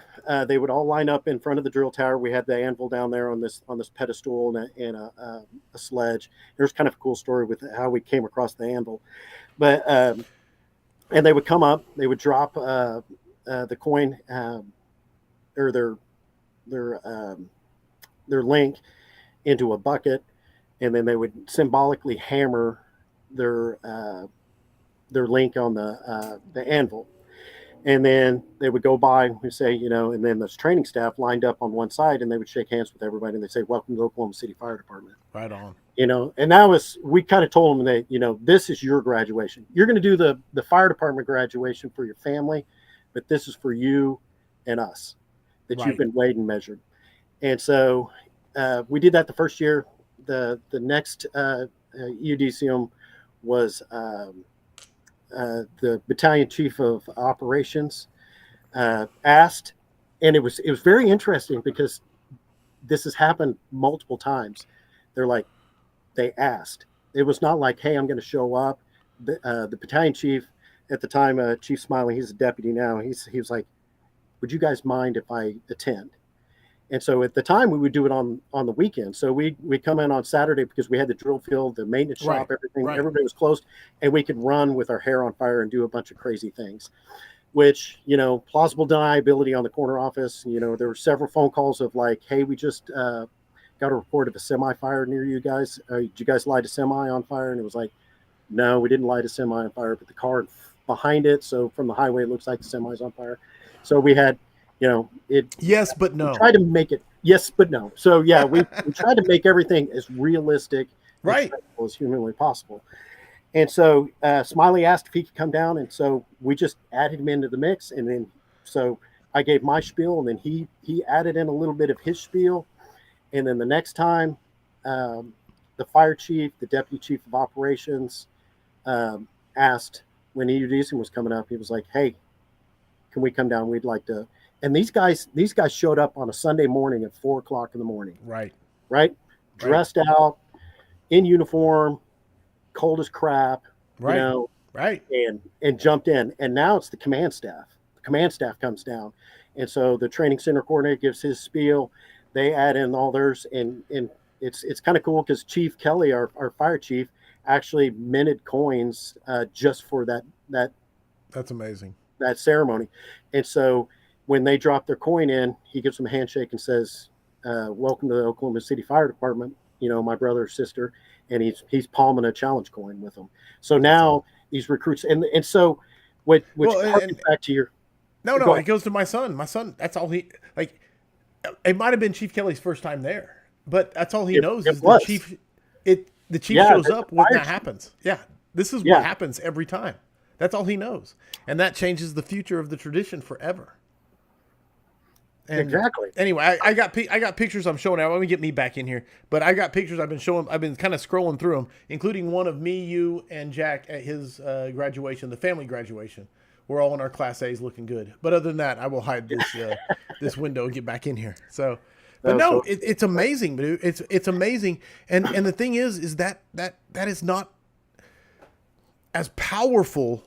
They would all line up in front of the drill tower. We had the anvil down there on this pedestal and a sledge. There's kind of a cool story with how we came across the anvil, but and they would come up. They would drop the coin or their link into a bucket, and then they would symbolically hammer their link on the anvil, and then they would go by and say, and then this training staff lined up on one side, and they would shake hands with everybody, and they say, "Welcome to Oklahoma City Fire Department." Right on. And we kind of told them that this is your graduation. You're going to do the fire department graduation for your family, but this is for you and us that Right. you've been weighed and measured. And so we did that the first year. The next UDCM was the battalion chief of operations asked, and it was very interesting because this has happened multiple times. They asked. It was not like, "Hey, I'm going to show up." The battalion chief at the time, Chief Smiley, he's a deputy now. He was like, "Would you guys mind if I attend?" And so at the time we would do it on the weekend. So we come in on Saturday because we had the drill field, the maintenance shop, everything. Right. Everybody was closed, and we could run with our hair on fire and do a bunch of crazy things. Which plausible deniability on the corner office. There were several phone calls of like, "Hey, we just got a report of a semi fire near you guys. Did you guys light a semi on fire?" And it was like, "No, we didn't light a semi on fire, but the car behind it. So from the highway, it looks like the semi's on fire." So we had, it. Yes, but no. Try to make it yes, but no. So yeah, we tried to make everything as realistic, Right, as humanly possible. And so Smiley asked if he could come down, and so we just added him into the mix. And then so I gave my spiel, and then he added in a little bit of his spiel. And then the next time, the fire chief, the deputy chief of operations, asked when EUDCM was coming up. He was like, "Hey, can we come down? We'd like to." And these guys showed up on a Sunday morning at 4:00 in the morning. Right. Dressed out, in uniform, cold as crap. Right. Right. And jumped in. And now it's the command staff. The command staff comes down, and so the training center coordinator gives his spiel. They add in all theirs, and it's kind of cool because Chief Kelly, our fire chief, actually minted coins just for that. That's amazing. That ceremony. And so when they drop their coin in, he gives them a handshake and says, "Welcome to the Oklahoma City Fire Department, my brother or sister," and he's palming a challenge coin with them. So now these recruits, and so which back to your no, it goes to my son. My son, that's all he like. It might have been Chief Kelly's first time there, but that's all he knows is the chief. The chief shows up when that happens. Yeah, this is what happens every time. That's all he knows, and that changes the future of the tradition forever. And exactly. Anyway, I got pictures I'm showing out. Let me get me back in here. But I got pictures I've been showing. I've been kind of scrolling through them, including one of me, you, and Jack at his graduation, the family graduation. We're all in our Class A's looking good. But other than that, I will hide this this window and get back in here. So, but no, it's amazing, dude. It's amazing. And the thing is that is not as powerful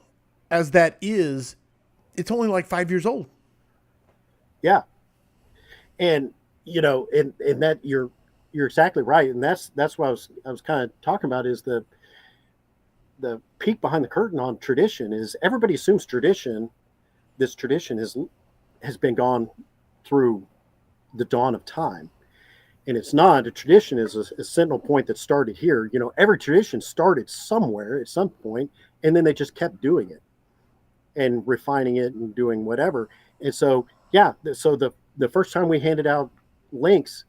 as that is. It's only like 5 years old. Yeah. And in that you're exactly right, and that's what I was kind of talking about is the peek behind the curtain on tradition is everybody assumes this tradition has been gone through the dawn of time, and it's not. A tradition is a sentinel point that started here. Every tradition started somewhere at some point, and then they just kept doing it and refining it and doing whatever. And so the first time we handed out links,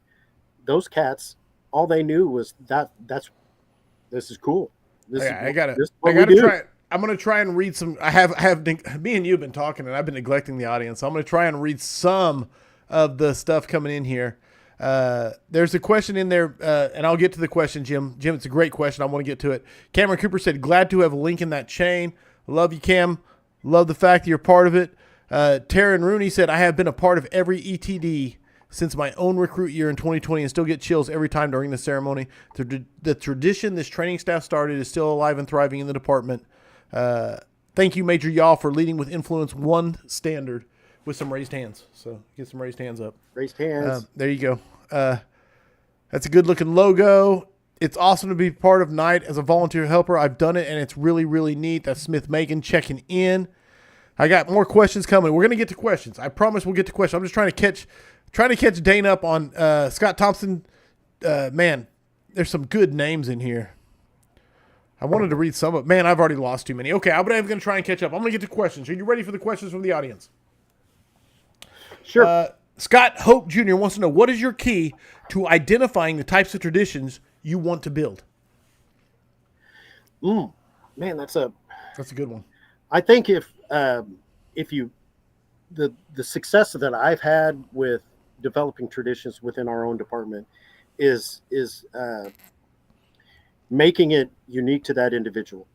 those cats, all they knew was this is cool. I gotta try. I'm gonna try and read some. I have me and you have been talking, and I've been neglecting the audience. So I'm gonna try and read some of the stuff coming in here. There's a question in there, and I'll get to the question, Jim. Jim, it's a great question. I want to get to it. Cameron Cooper said, glad to have a link in that chain. Love you, Cam. Love the fact that you're part of it. Taryn Rooney said, I have been a part of every ETD since my own recruit year in 2020 and still get chills every time during the ceremony. The tradition this training staff started is still alive and thriving in the department. Thank you, Major Yaw, for leading with influence one standard with some raised hands. So get some raised hands up. Raised hands. There you go. That's a good looking logo. It's awesome to be part of Night as a volunteer helper. I've done it, and it's really, really neat. That's Smith Megan checking in. I got more questions coming. We're going to get to questions. I promise we'll get to questions. I'm just trying to catch Dane up on Scott Thompson. Man, there's some good names in here. I wanted to read some of. Man, I've already lost too many. Okay, I'm going to try and catch up. I'm going to get to questions. Are you ready for the questions from the audience? Sure. Scott Hope Jr. wants to know, what is your key to identifying the types of traditions you want to build? Man, that's a good one. I think if you the success that I've had with developing traditions within our own department is making it unique to that individual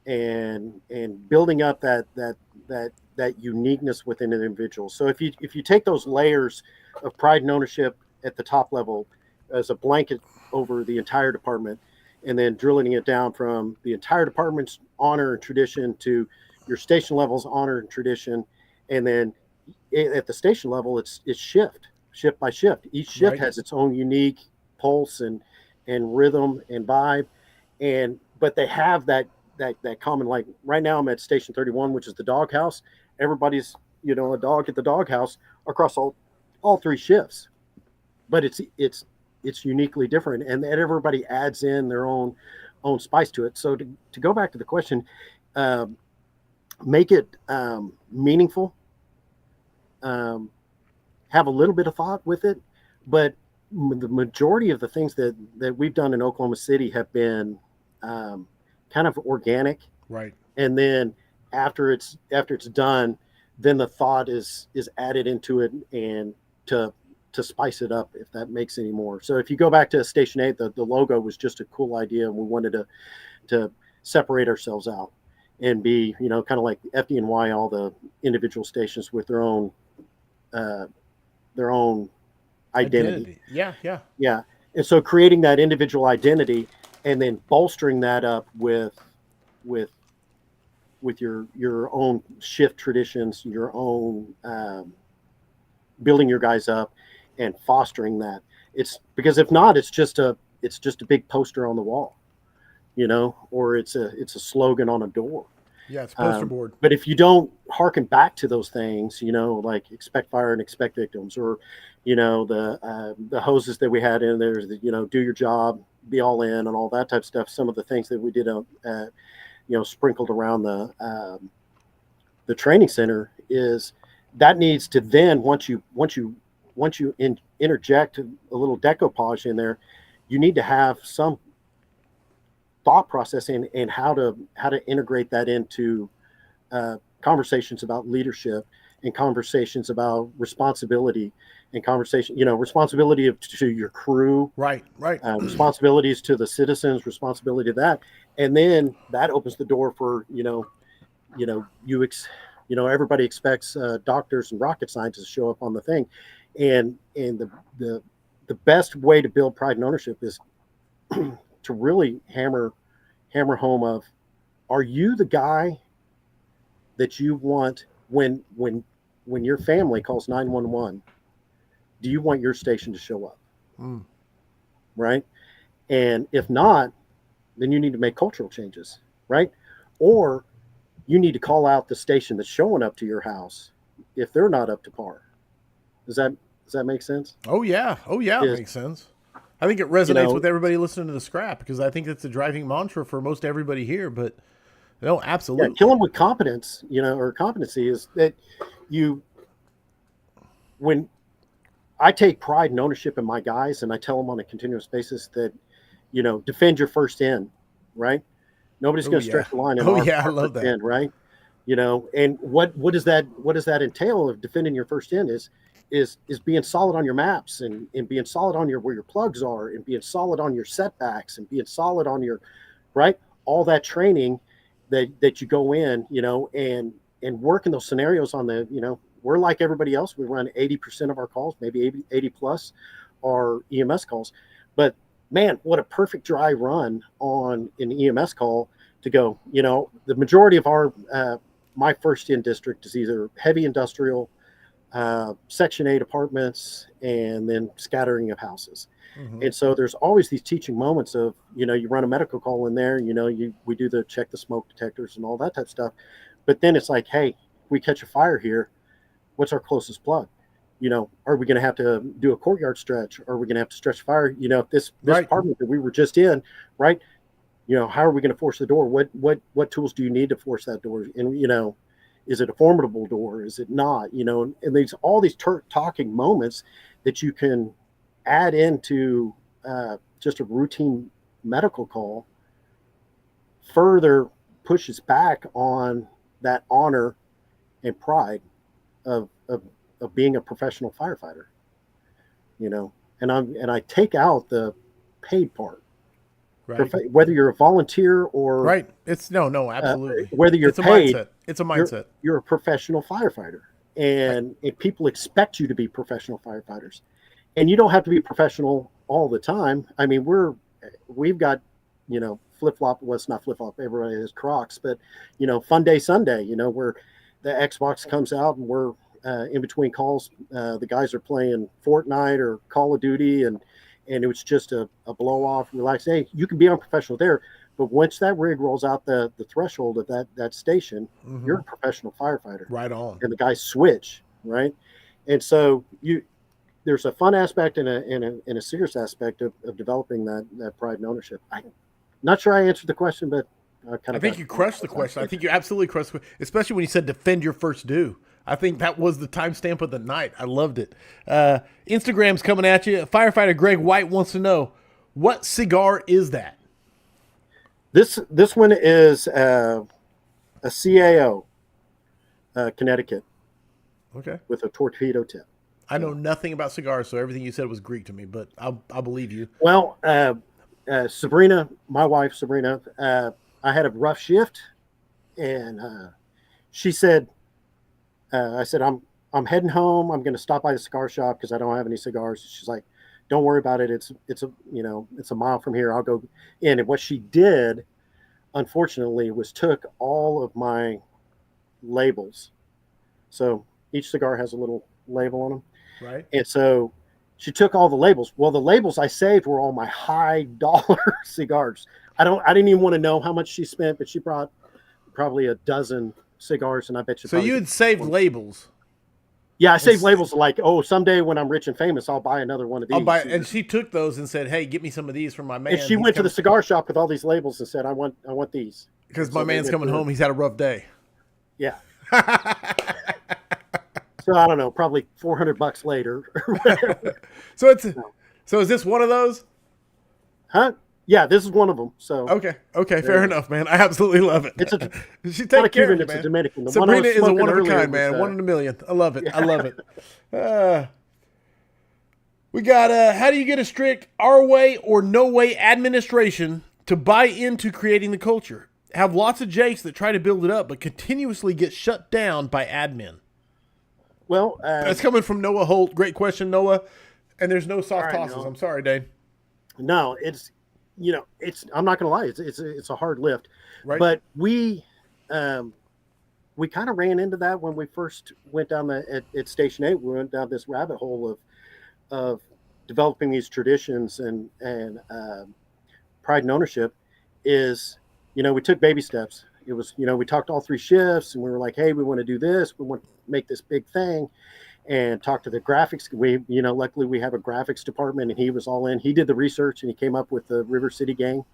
and building up that uniqueness within an individual. So if you take those layers of pride and ownership at the top level as a blanket over the entire department, and then drilling it down from the entire department's honor and tradition to your station level's honor and tradition, and then at the station level, it's shift by shift. Each shift has its own unique pulse and rhythm and vibe, but they have that common. Like right now, I'm at Station 31, which is the doghouse. Everybody's a dog at the doghouse across all three shifts, but it's uniquely different, and everybody adds in their own spice to it. So to go back to the question, make it meaningful, have a little bit of thought with it, but the majority of the things that we've done in Oklahoma City have been kind of organic, right? And then after it's done, then the thought is added into it and to spice it up, if that makes any more. So if you go back to Station 8, the logo was just a cool idea, and we wanted to separate ourselves out and be, kind of like FDNY, all the individual stations with their own identity. Yeah. And so creating that individual identity and then bolstering that up with your own shift traditions, your own building your guys up and fostering that. It's because if not, it's just a big poster on the wall, or it's a slogan on a door. Yeah, it's poster board. But if you don't hearken back to those things, like expect fire and expect victims, or the hoses that we had in there, do your job, be all in, and all that type of stuff. Some of the things that we did, sprinkled around the training center is that needs to then once you interject a little decoupage in there, you need to have some thought process and how to integrate that into conversations about leadership and conversations about responsibility and responsibility to your crew, right, responsibilities to the citizens, responsibility to that, and then that opens the door for everybody expects doctors and rocket scientists to show up on the thing, and the best way to build pride and ownership is to really hammer home of, are you the guy that you want when your family calls 911? Do you want your station to show up? Right? And if not, then you need to make cultural changes, right? Or you need to call out the station that's showing up to your house if they're not up to par. Does that make sense? Oh yeah, it makes sense. I think it resonates with everybody listening to the scrap, because I think that's a driving mantra for most everybody here. But no, absolutely. Yeah, kill them with competence, or competency is that when I take pride and ownership in my guys, and I tell them on a continuous basis that, defend your first end, right? Nobody's going to stretch the line. I love that. Right? And what does that entail of defending your first end is is being solid on your maps, and being solid on your where your plugs are, and being solid on your setbacks, and being solid on your right, all that training that you go in, and work in those scenarios on the, we're like everybody else. We run 80% of our calls, maybe 80 plus are EMS calls. But man, what a perfect dry run on an EMS call to go. The majority of our my first in district is either heavy industrial, Section 8 apartments, and then scattering of houses. Mm-hmm. And so there's always these teaching moments of, you run a medical call in there, we do the check the smoke detectors and all that type of stuff. But then it's like, hey, we catch a fire here. What's our closest plug? Are we going to have to do a courtyard stretch? Or are we going to have to stretch fire? If this Right. apartment that we were just in, right? How are we going to force the door? What tools do you need to force that door? And, is it a formidable door? Is it not? And there's all these talking moments that you can add into just a routine medical call, further pushes back on that honor and pride of being a professional firefighter, and I take out the paid part. Right. Whether you're a volunteer or Right. It's no, absolutely. Whether you're It's a paid, mindset. It's a mindset. you're a professional firefighter, and people expect you to be professional firefighters, and you don't have to be professional all the time. I mean, we've got, flip flop. Well, it's not flip flop. Everybody has Crocs, but Fun Day Sunday. Where the Xbox comes out and we're in between calls. The guys are playing Fortnite or Call of Duty, and it was just a blow off, relax. Hey, you can be unprofessional there, but once that rig rolls out the threshold of that station, Mm-hmm. you're a professional firefighter. Right on. And the guys switch, right? And so there's a fun aspect and a serious aspect of developing that pride and ownership. I'm not sure I answered the question, but I think you crushed the question. I think you absolutely crushed it, especially when you said defend your first due. I think that was the timestamp of the night. I loved it. Instagram's coming at you. Firefighter Greg White wants to know, what cigar is that? This one is a CAO, Connecticut. Okay. With a torpedo tip. I know nothing about cigars, so everything you said was Greek to me, but I'll believe you. Well, Sabrina, my wife, Sabrina, I had a rough shift, and she said, I said, I'm heading home. I'm going to stop by the cigar shop because I don't have any cigars. She's like, don't worry about it. It's a mile from here. I'll go in. And what she did, unfortunately, was took all of my labels. So each cigar has a little label on them. Right. And so she took all the labels. Well, the labels I saved were all my high dollar cigars. I didn't even want to know how much she spent, but she brought probably a dozen cigars, and I bet you. So you had saved labels. Yeah, I saved labels like, oh, someday when I'm rich and famous, I'll buy another one of these. And she took those and said, "Hey, get me some of these from my man." And she went to the cigar shop with all these labels and said, "I want these." Because my man's coming home. He's had a rough day. Yeah. So I don't know, probably $400 later. So is this one of those? Huh? Yeah, this is one of them. So okay, fair enough, man. I absolutely love it. She takes care of you, it's man. a Dominican. The Sabrina is a one of a kind, was, man. 1 in a million. I love it. Yeah. I love it. We got how do you get a strict our way or no way administration to buy into creating the culture? Have lots of jakes that try to build it up, but continuously get shut down by admin. Well, that's coming from Noah Holt. Great question, Noah. And there's no soft tosses. No. I'm sorry, Dane. No, I'm not gonna lie, it's a hard lift, right? But we kind of ran into that when we first went down at Station 8. We went down this rabbit hole of developing these traditions and pride and ownership. Is we took baby steps. It was we talked all 3 shifts, and we were like, hey, we want to do this. We want to make this big thing. And talk to the graphics. We, luckily we have a graphics department, and he was all in. He did the research, and he came up with the River City Gang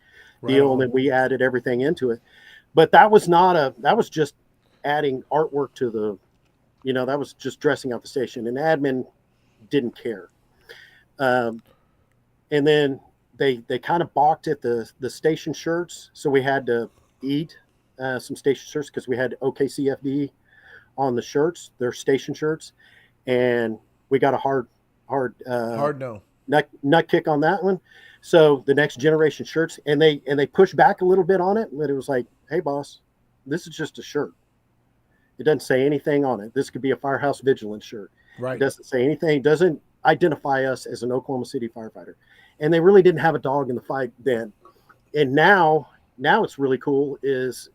deal, and then we added everything into it. But that was just adding artwork to that was just dressing out the station, and admin didn't care. And then they kind of balked at the station shirts, so we had to eat some station shirts because we had OKCFD on the shirts, their station shirts. And we got a hard Hard no. nut kick on that one. So the next generation shirts, and they pushed back a little bit on it, but it was like, hey boss, this is just a shirt. It doesn't say anything on it. This could be a Firehouse Vigilance shirt. It Right. doesn't say anything. It doesn't identify us as an Oklahoma City firefighter. And they really didn't have a dog in the fight then. And now it's really cool. It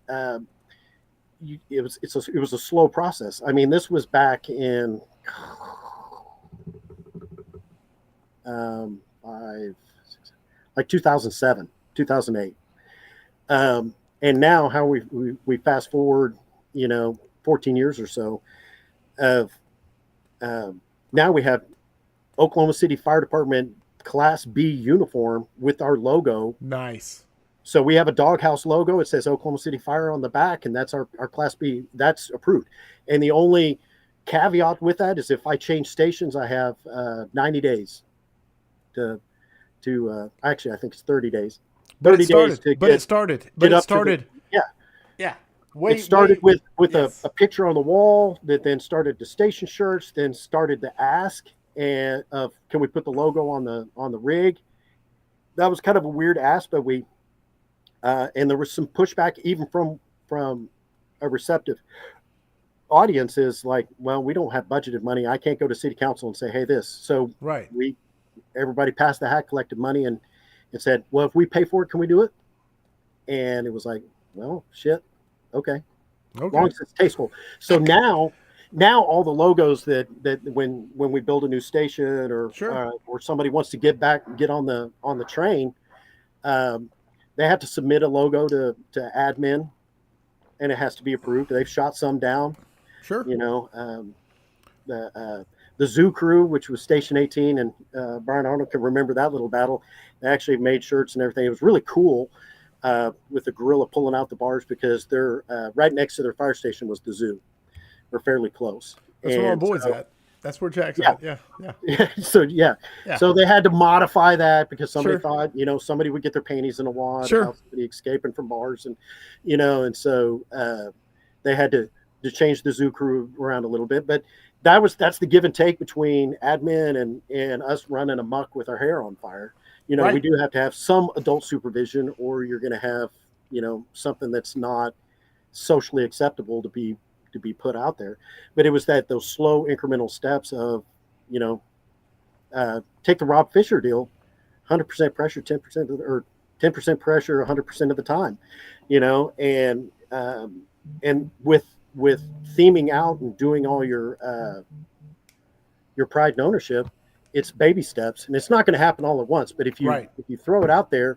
was a slow process. I mean, this was back in like 2007, 2008. And now how we fast forward, 14 years or so of now we have Oklahoma City Fire Department Class B uniform with our logo. Nice. So we have a doghouse logo. It says Oklahoma City Fire on the back, and that's our Class B. That's approved. And the only caveat with that is if I change stations, I have 90 days to actually, I think it's 30 days. But 30 it started. days to But get, it started. get But it up to started. yeah. Yeah. It started with yes. a picture on the wall that then started the station shirts, then started the ask and of can we put the logo on the rig. That was kind of a weird ask, but we and there was some pushback even from a receptive audience is like, well, we don't have budgeted money. I can't go to city council and say, hey, this. So Right. everybody passed the hat, collected money, and said, well, if we pay for it, can we do it? And it was like, well, shit. Okay. As long as it's tasteful. So now all the logos that when we build a new station or somebody wants to get on the train, they have to submit a logo to admin, and it has to be approved. They've shot some down. Sure. The Zoo Crew, which was Station 18, and Brian Arnold can remember that little battle. They actually made shirts and everything. It was really cool. With the gorilla pulling out the bars because they're right next to their fire station was the zoo. We're fairly close. That's where our boys at. That's where Jack's at. Yeah. So they had to modify that because somebody thought, somebody would get their panties in a wad about somebody escaping from bars, and and so they had to change the Zoo Crew around a little bit. But that's the give and take between admin and us running amok with our hair on fire. We do have to have some adult supervision, or you're going to have, something that's not socially acceptable to be put out there. But it was those slow incremental steps of, take the Rob Fisher deal, 100% pressure, 10% or 10% pressure, 100% of the time, and with theming out and doing all your pride and ownership. It's baby steps, and it's not going to happen all at once. But if you throw it out there,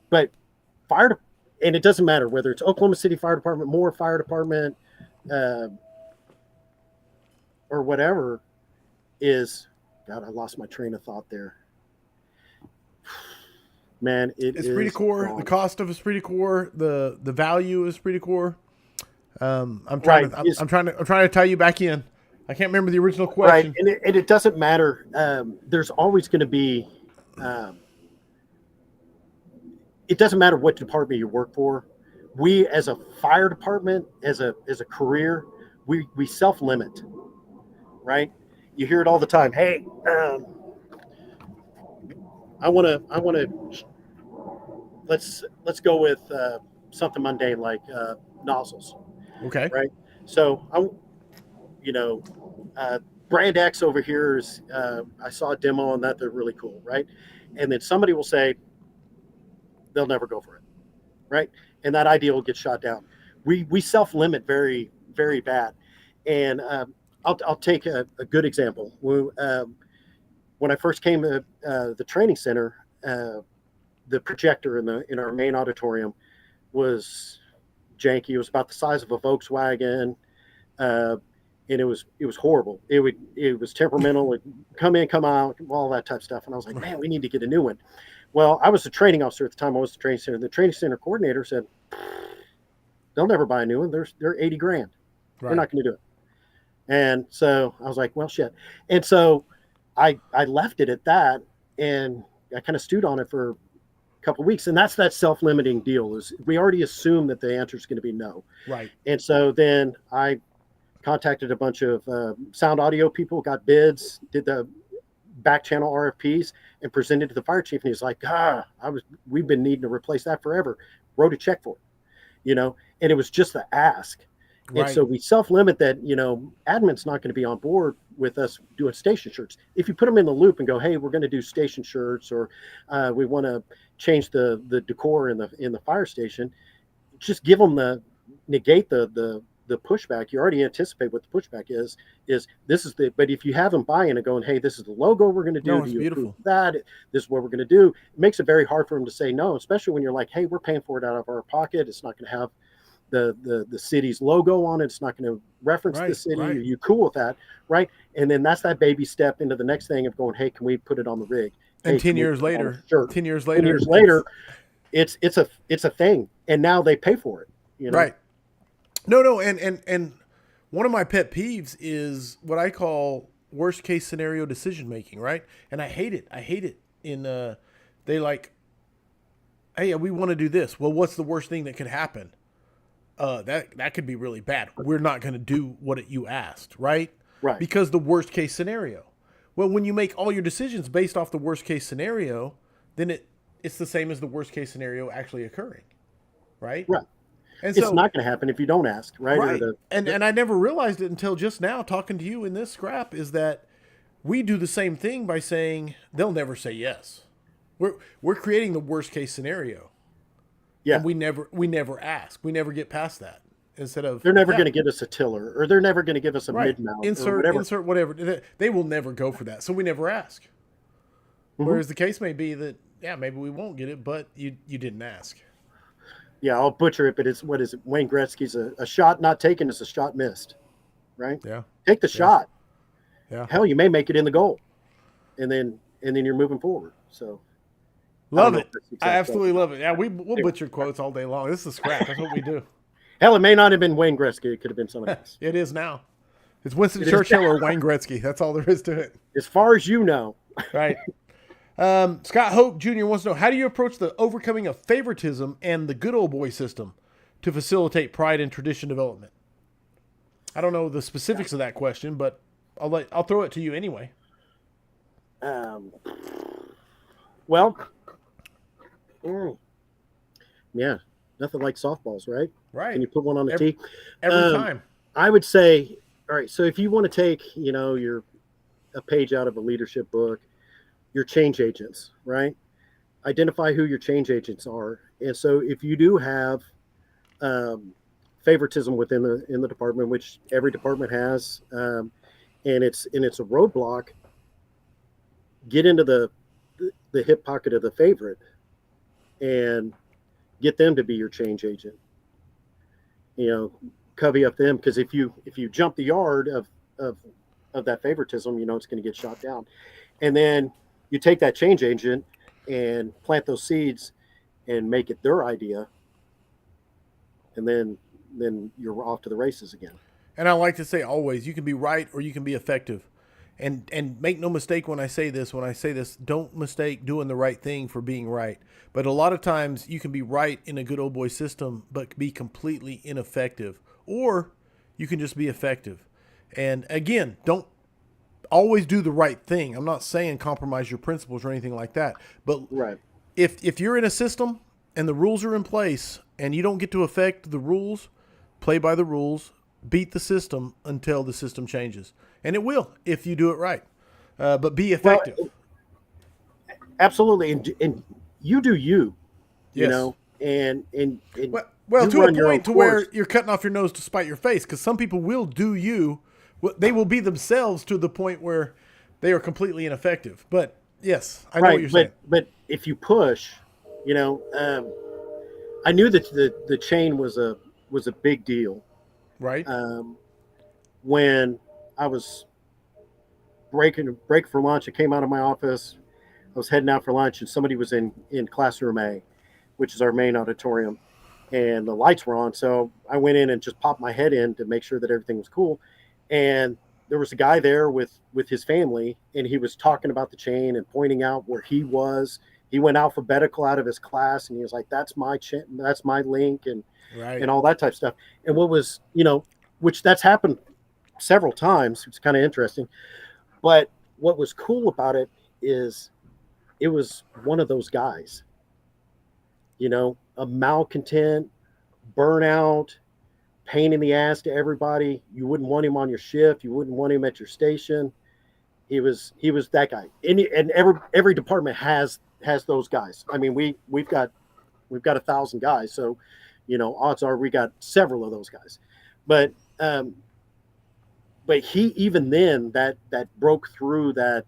but and it doesn't matter whether it's Oklahoma City Fire Department, Moore Fire Department, or whatever, God, I lost my train of thought there. Man, it's pretty core. The cost of Esprit de Corps, the value of Esprit de Corps. I'm trying to tie you back in. I can't remember the original question. Right, and it doesn't matter. There's always going to be. It doesn't matter what department you work for. We, as a fire department, as a career, we self-limit. Right? You hear it all the time. Hey, I want to. Let's go with something mundane like nozzles. Okay. Right. So Brand X over here is, I saw a demo on that. They're really cool. Right. And then somebody will say they'll never go for it. Right. And that idea will get shot down. We self-limit very, very bad. And I'll take a good example. When I first came to the training center, the projector in our main auditorium was janky. It was about the size of a Volkswagen. And it was horrible. It was temperamental. It come in, come out, all that type of stuff. And I was like, man, we need to get a new one. Well, I was the training officer at the time. I was the training center. The training center coordinator said, they'll never buy a new one. They're $80,000. Right. They're not going to do it. And so I was like, well, shit. And so I left it at that, and I kind of stewed on it for a couple of weeks. And that's that self-limiting deal is we already assume that the answer is going to be no. Right. And so then I contacted a bunch of sound audio people, got bids, did the back channel RFPs, and presented to the fire chief. And he's like, we've been needing to replace that forever. Wrote a check for it, and it was just the ask. And Right. so we self-limit that, admin's not going to be on board with us doing station shirts. If you put them in the loop and go, hey, we're going to do station shirts, or we want to change the decor in the fire station, just give them negate the pushback. You already anticipate what the pushback is this is but if you have them buy in and going, hey, this is the logo we're going to do. No, it's beautiful. That this is what we're going to do. It makes it very hard for them to say no, especially when you're like, hey, we're paying for it out of our pocket. It's not going to have the city's logo on it. It's not going to reference the city. Right. Are you cool with that? Right. And then that's that baby step into the next thing of going, hey, can we put it on the rig? And hey, 10 years later, sure. 10 years 10 years later, it's a thing. And now they pay for it. Right. No. And one of my pet peeves is what I call worst case scenario decision making. Right. And I hate it. They like, hey, we want to do this. Well, what's the worst thing that could happen? That could be really bad. We're not going to do what you asked, right? Right. Because the worst case scenario. Well, when you make all your decisions based off the worst case scenario, then it's the same as the worst case scenario actually occurring, right? Right. And it's not going to happen if you don't ask, right? Right. And I never realized it until just now talking to you in this scrap is that we do the same thing by saying they'll never say yes. We're creating the worst case scenario. Yeah. And we never ask. We never get past that. Instead of they're never going to give us a tiller, or they're never going to give us a mid mount. Insert whatever. They will never go for that. So we never ask. Mm-hmm. Whereas the case may be that, maybe we won't get it, but you didn't ask. Yeah, I'll butcher it, but it's what is it? Wayne Gretzky's a shot not taken is a shot missed, right? Yeah. Take the shot. Yeah. Hell, you may make it in the goal, and then you're moving forward. So. Love it. I absolutely love it. Yeah, we'll butcher quotes all day long. This is scrap. That's what we do. Hell, it may not have been Wayne Gretzky. It could have been somebody else. It is now. It's Winston Churchill or Wayne Gretzky. That's all there is to it. As far as you know. Right. Scott Hope Jr. wants to know, how do you approach the overcoming of favoritism and the good old boy system to facilitate pride and tradition development? I don't know the specifics of that question, but I'll throw it to you anyway. Well, yeah, nothing like softballs, right? Right. Can you put one on the tee? Every time. I would say, all right, so if you want to take, a page out of a leadership book, your change agents, right? Identify who your change agents are. And so if you do have favoritism within the department, which every department has, and it's a roadblock, get into the hip pocket of the favorite and get them to be your change agent. Covey up them, because if you jump the yard of that favoritism, it's going to get shot down. And then you take that change agent and plant those seeds and make it their idea, and then you're off to the races again. And I like to say always, you can be right or you can be effective. And make no mistake when I say this, don't mistake doing the right thing for being right. But a lot of times you can be right in a good old boy system, but be completely ineffective. Or you can just be effective. And again, don't always do the right thing. I'm not saying compromise your principles or anything like that. But right. If you're in a system and the rules are in place and you don't get to affect the rules, play by the rules, beat the system until the system changes. And it will if you do it right. But be effective. Well, absolutely. And you do you, yes. and well to a point to where you're cutting off your nose to spite your face, because some people will do you. They will be themselves to the point where they are completely ineffective. But yes, I know what you're saying. But if you push, I knew that the chain was a big deal. Right. When I was break for lunch, I came out of my office. I was heading out for lunch, and somebody was in classroom A, which is our main auditorium, and the lights were on. So I went in and just popped my head in to make sure that everything was cool. And there was a guy there with his family, and he was talking about the chain and pointing out where he was. He went alphabetical out of his class, and he was like, "That's my that's my link," and right. and all that type of stuff. And what was, which that's happened several times. It's kind of interesting. But what was cool about it is it was one of those guys, a malcontent, burnout, pain in the ass to everybody. You wouldn't want him on your shift. You wouldn't want him at your station. He was that guy. And every department has those guys. I mean, we've got 1,000 guys, so odds are we got several of those guys. But um, but he even then that broke through that.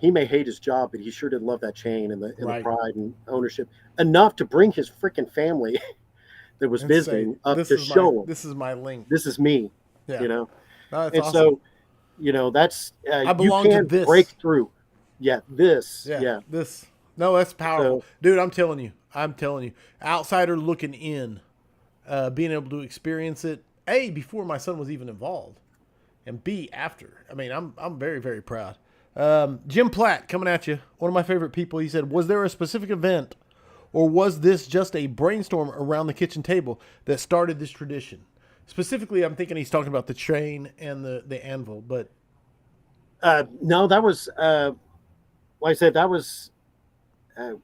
He may hate his job, but he sure did love that chain and the Right. pride and ownership enough to bring his freaking family that was And say, visiting up to show him this is my link. this is me. Yeah. You know, No, that's and awesome. so that's I you belong to can break this. through. Yeah, this. Yeah. Yeah. This. No, that's powerful. So Dude, I'm telling you. Outsider looking in, being able to experience it, A, before my son was even involved, and B, after. I mean, I'm very, very proud. Jim Platt coming at you. One of my favorite people. He said, was there a specific event or was this just a brainstorm around the kitchen table that started this tradition? Specifically, I'm thinking he's talking about the chain and the anvil, but no, that was like I said, that was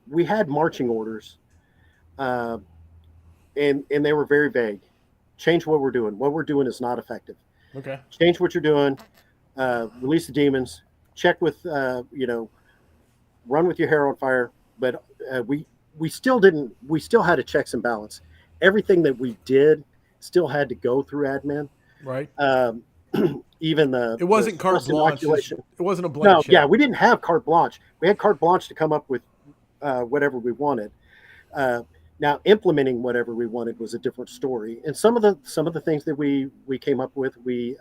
we had marching orders, uh, and they were very vague. Change what we're doing. What we're doing is not effective. okay. Change what you're doing. Release the demons. Check with run with your hair on fire. But we still didn't. We still had a checks and balance. Everything that we did still had to go through admin. Right. Um, even It wasn't the carte stress blanche. inoculation. It wasn't a blank No, yeah, check. we didn't have carte blanche. We had carte blanche to come up with whatever we wanted. Uh, Now, implementing whatever we wanted was a different story. And some of the things that we came up with, we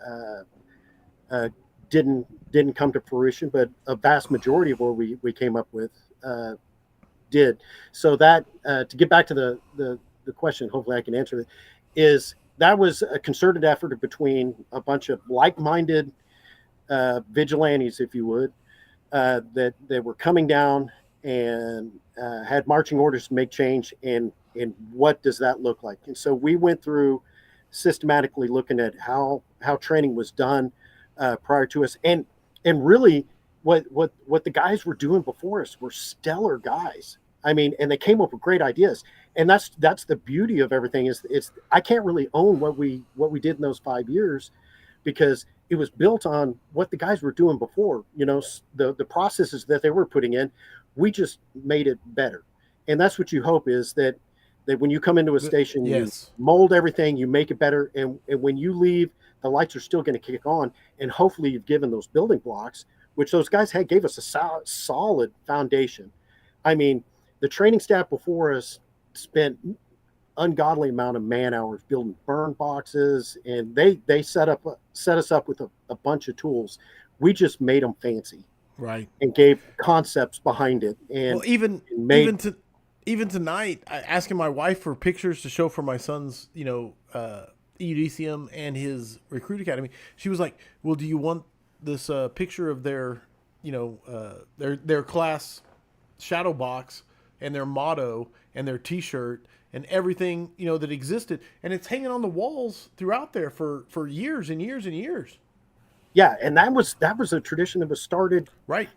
uh, didn't come to fruition, but a vast majority of what we came up with did. So that to get back to the question, hopefully I can answer it, is that was a concerted effort between a bunch of like-minded vigilantes, if you would, that were coming down and had marching orders to make change. And what does that look like? And so we went through systematically looking at how training was done prior to us, and really what the guys were doing before us were stellar guys. I mean, and they came up with great ideas. And that's the beauty of everything is it's I can't really own what we did in those 5 years because it was built on what the guys were doing before. The processes that they were putting in, we just made it better. And that's what you hope is that when you come into a station, you Yes. mold everything, you make it better, and when you leave, the lights are still going to kick on, and hopefully you've given those building blocks, which those guys gave us a solid foundation. I mean, the training staff before us spent ungodly amount of man hours building burn boxes, and they set us up with a bunch of tools. We just made them fancy Right. and gave concepts behind it, Well, and even made even tonight, asking my wife for pictures to show for my son's, EUDCM and his recruit academy. She was like, "Well, do you want this picture of their, their class shadow box and their motto and their T-shirt and everything that existed, and it's hanging on the walls throughout there for years and years and years." yeah, and that was a tradition that was started Right.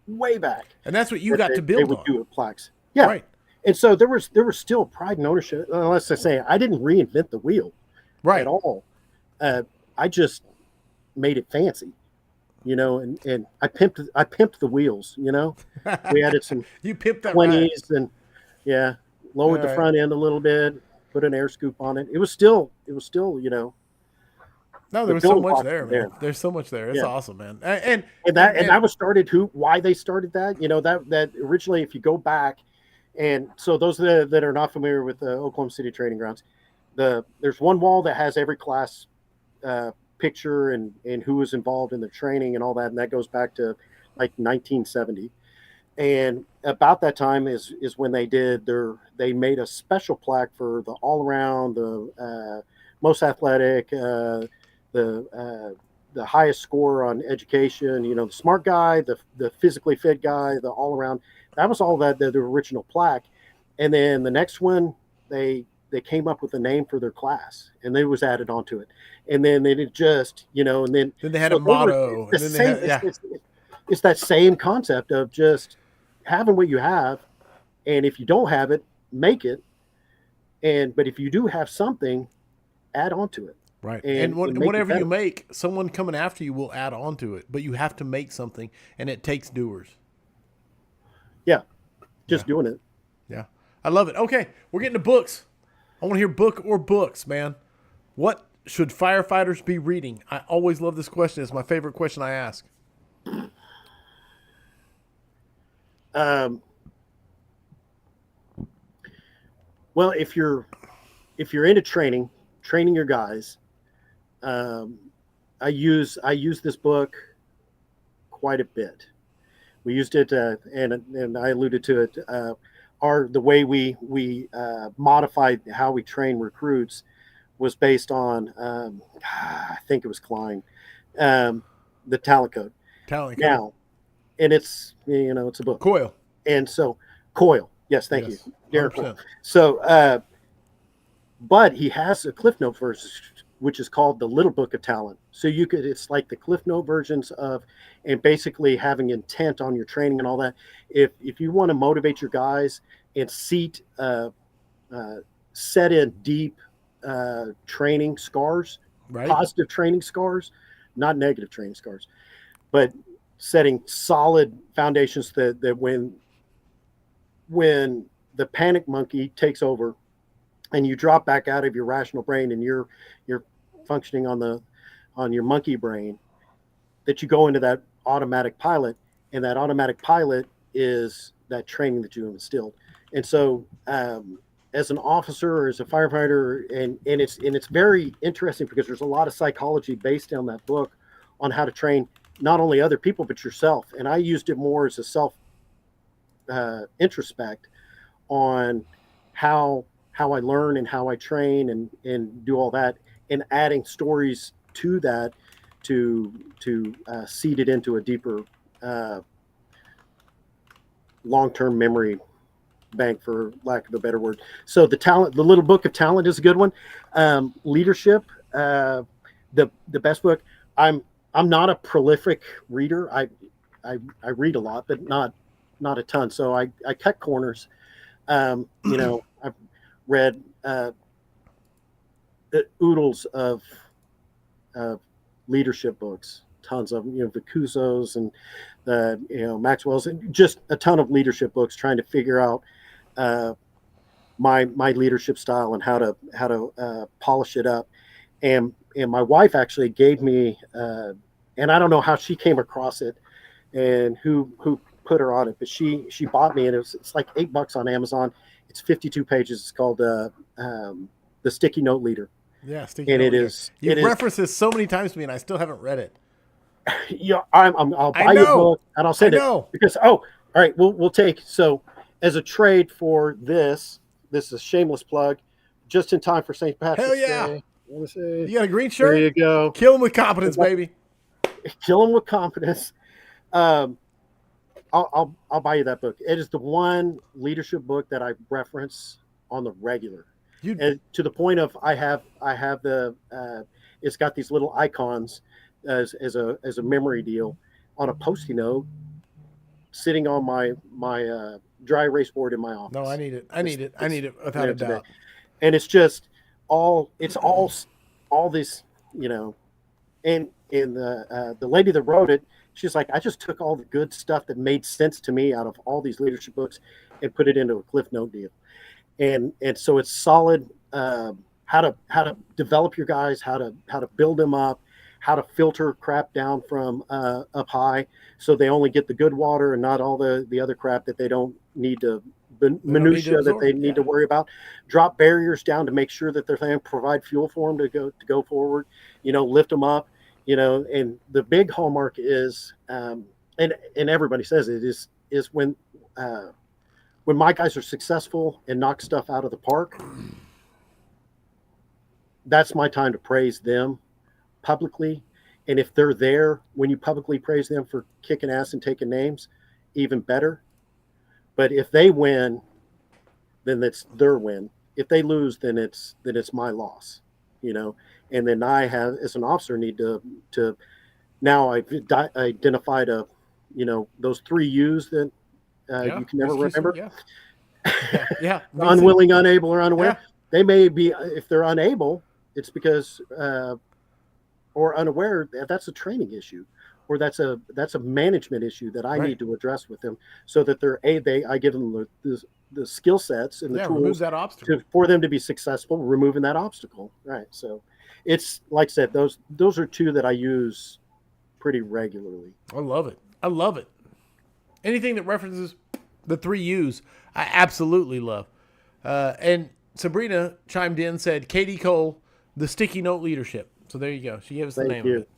way back. And that's what you That got to they build would on. do with plaques. Yeah, Right. and so there was still pride and ownership. Unless I say I didn't reinvent the wheel at Right. all. Uh, I just made it fancy, and I pimped the wheels. We added some You pimped that ride. 20s and yeah, All lowered the right. front end a little bit, put an air scoop on it. It was still No, there the was so building much blocks there, were man. there. There's so much there. It's Yeah. awesome, man. And and and that and and that was started why they started that that originally, if you go back, and so those that are not familiar with the Oklahoma City training grounds, there's one wall that has every class picture and who was involved in the training and all that, and that goes back to like 1970. And about that time is when they made a special plaque for the all around, the most athletic, the highest score on education, the smart guy, the physically fit guy, the all around. That was all the original plaque. And then the next one, they they came up with a name for their class, and they was added onto it, and then they did just, and then Then they had a so they were motto, the and then they same. had yeah. It's that same concept of just having what you have, and if you don't have it, make it, and but if you do have something, add on to it, Right. And and make it whatever you better. make, someone coming after you will add on to it. But you have to make something, and it takes doers. Yeah, Yeah. just doing it. Yeah. I love it. Okay. We're getting to books. I want to hear book or books, man. What should firefighters be reading? I always love this question. It's my favorite question I ask. Um, well, if you're into training your guys, um, I use this book quite a bit. We used it, and I alluded to it. The way we modified how we train recruits was based on I think it was Klein, um, the talent code. Talent code. Now, and it's a book, Coil. and so Coyle. Yes, thank you, Yes. Darren Coyle. 100%. So, but he has a Cliff Note version, which is called the Little Book of Talent. So it's like the Cliff Note versions of, and basically having intent on your training and all that. If you want to motivate your guys and set in deep training scars, Right. positive training scars, not negative training scars, but setting solid foundations that when the panic monkey takes over and you drop back out of your rational brain and you're functioning on your monkey brain, that you go into that automatic pilot, and that automatic pilot is that training that you have instilled. And so as an officer or as a firefighter, and it's very interesting because there's a lot of psychology based on that book on how to train not only other people but yourself. And I used it more as a self introspect on how I learn and how I train and do all that, and adding stories to that to seed it into a deeper long-term memory bank, for lack of a better word. So the Little Book of Talent is a good one. Leadership, the best book. I'm not a prolific reader. I read a lot, but not a ton. So I cut corners. I've read oodles of leadership books, tons of them, Vicuzzo's and Maxwell's, and just a ton of leadership books trying to figure out my leadership style and how to polish it up. And my wife actually gave me, and I don't know how she came across it and who put her on it, but she bought me, and it's like $8 on Amazon. It's 52 pages. It's called The Sticky Note Leader. Yeah, sticky And note it leader. is You've referenced this so many times to me, and I still haven't read it. Yeah, I'll I buy you a know. book and I'll send I it, know. because all right, we'll take, so as a trade for this is a shameless plug, just in time for St. Patrick's Hell yeah. Day. Let me You see. got a green There shirt? you go. Kill him with competence, baby. Kill them with confidence. Um, I'll buy you that book. It is the one leadership book that I reference on the regular, and to the point of I have the it's got these little icons as a memory deal on a Post-it note sitting on my dry erase board in my office. No, I need it. I need it without a doubt. And it's just all this, and the lady that wrote it, she's like, I just took all the good stuff that made sense to me out of all these leadership books and put it into a Cliff Note deal. And so it's solid. How to develop your guys, how to build them up, how to filter crap down from up high, so they only get the good water and not all the other crap that they don't need to, minutia that they need to worry about. Drop barriers down to make sure that they're going to provide fuel for them to go forward. Lift them up. And the big hallmark is, and everybody says it is when my guys are successful and knock stuff out of the park. That's my time to praise them publicly. And if they're there when you publicly praise them for kicking ass and taking names, even better. But if they win, then that's their win. if they lose, then it's my loss, you know. And then I have, as an officer, need to now I've identified those three U's that Yeah. you can never Execution. remember. Yeah. Yeah. Yeah. Unwilling, unable, or unaware. Yeah. They may be, if they're unable, it's because or unaware, that's a training issue, or that's a management issue that I Right. need to address with them, so that I give them the skill sets and the Yeah. Removes tools that obstacle. for them to be successful, removing that obstacle. Right. So it's like I said, those are two that I use pretty regularly. I love it. I love it. Anything that references the three U's, I absolutely love. And Sabrina chimed in, said, Katie Cole, the sticky note leadership. So there you go. She gave us the name of it.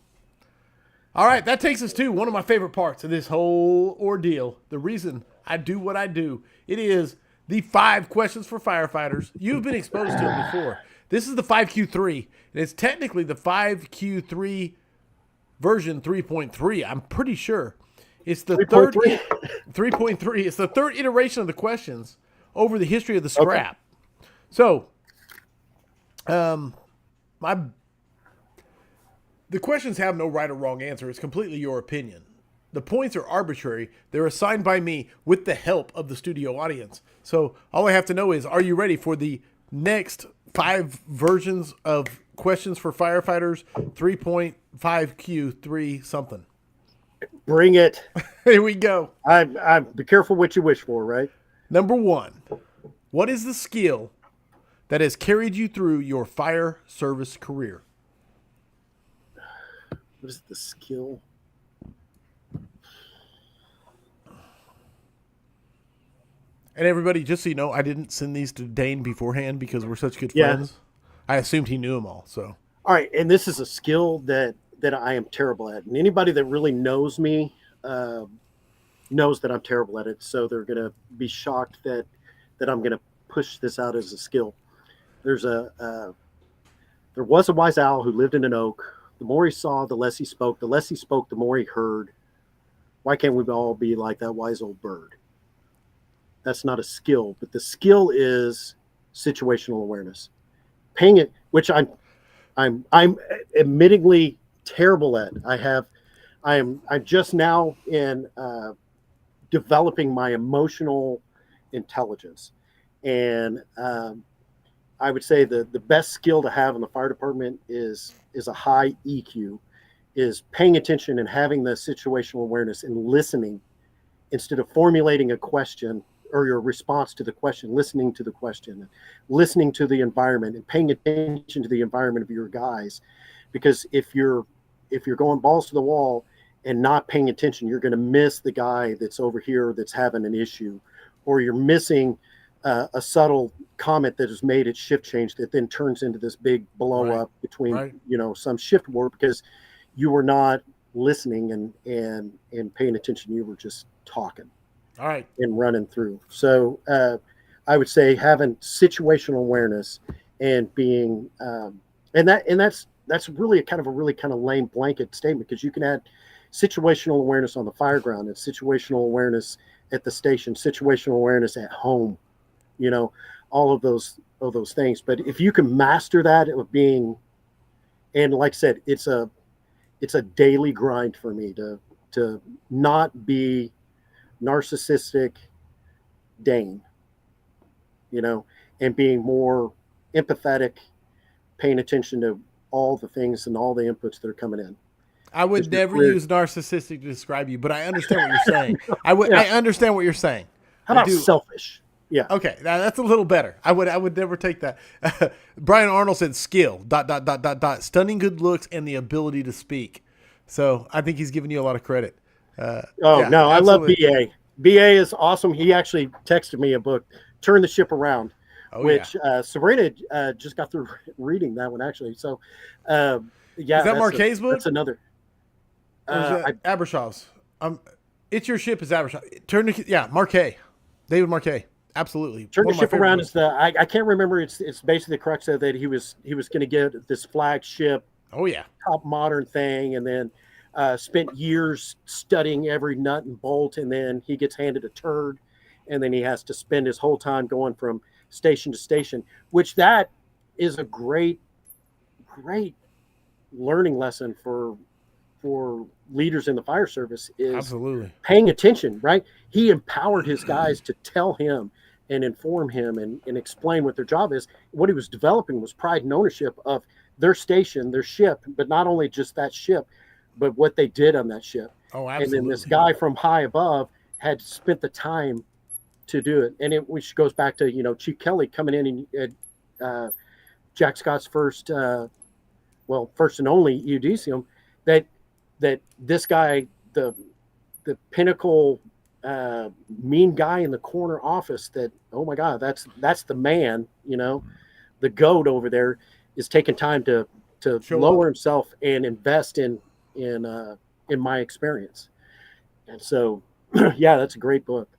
All right, that takes us to one of my favorite parts of this whole ordeal. The reason I do what I do. It is the 5 questions for firefighters. You've been exposed to it before. This is the 5Q3, and it's technically the 5Q3 version 3.3. I'm pretty sure. It's the 3.3. It's the third iteration of the questions over the history of the scrap. Okay. So, the questions have no right or wrong answer. It's completely your opinion. The points are arbitrary. They're assigned by me with the help of the studio audience. So all I have to know is, are you ready for the next 5 versions of questions for firefighters 3.5Q3 something? Bring it. Here we go. I be careful what you wish for, right? Number 1. What is the skill that has carried you through your fire service career? What is the skill? And everybody, just so you know, I didn't send these to Dane beforehand because we're such good friends. I assumed he knew them all. So, all right, and this is a skill that I am terrible at, and anybody that really knows me knows that I'm terrible at it. So they're gonna be shocked that I'm gonna push this out as a skill. There was a wise owl who lived in an oak. The more he saw, the less he spoke. The less he spoke, the more he heard. Why can't we all be like that wise old bird? That's not a skill, but the skill is situational awareness. Paying it, which I'm admittingly terrible at. I'm just now in developing my emotional intelligence, and I would say the best skill to have in the fire department is a high EQ, is paying attention and having the situational awareness and listening instead of formulating a question or your response to the question, listening to the question, listening to the environment and paying attention to the environment of your guys. Because if you're going balls to the wall and not paying attention, you're going to miss the guy that's over here that's having an issue, or you're missing a subtle comment that is made at shift change that then turns into this big blow up between some shift war because you were not listening and paying attention. You were just talking. All right. And running through. So I would say having situational awareness and being and that's really a kind of lame blanket statement, because you can add situational awareness on the fire ground and situational awareness at the station, situational awareness at home, all of those things. But if you can master that, it would being, and like I said, it's a daily grind for me to not be narcissistic Dane, and being more empathetic, paying attention to all the things and all the inputs that are coming in. I would never use narcissistic to describe you, but I understand what you're saying. I understand what you're saying. How about selfish? Yeah. Okay, that's a little better. I would never take that. Brian Arnold said skill, ... stunning good looks and the ability to speak. So I think he's giving you a lot of credit. I love BA. BA is awesome. He actually texted me a book, Turn the Ship Around, which Sabrina just got through reading that one, actually. So, is that Marquet's book? That's another. Abershaw's. It's Your Ship is Abershaw. Marquet. David Marquet. Absolutely. Turn the Ship Around is I can't remember. It's basically the crux of that he was going to get this flagship. Oh yeah. Top modern thing, and then spent years studying every nut and bolt, and then he gets handed a turd, and then he has to spend his whole time going from station to station, which that is a great learning lesson for leaders in the fire service is Absolutely. paying attention, right? He empowered his guys to tell him and inform him and explain what their job is. What he was developing was pride and ownership of their station, their ship, but not only just that ship, but what they did on that ship. Oh, And then this absolutely. guy from high above had spent the time to do it. And which goes back to, Chief Kelly coming in and Jack Scott's first and only Udicium, that this guy, the pinnacle mean guy in the corner office, that, oh my God, that's the man, the goat over there, is taking time to lower himself and invest in my experience. And so, yeah, that's a great book.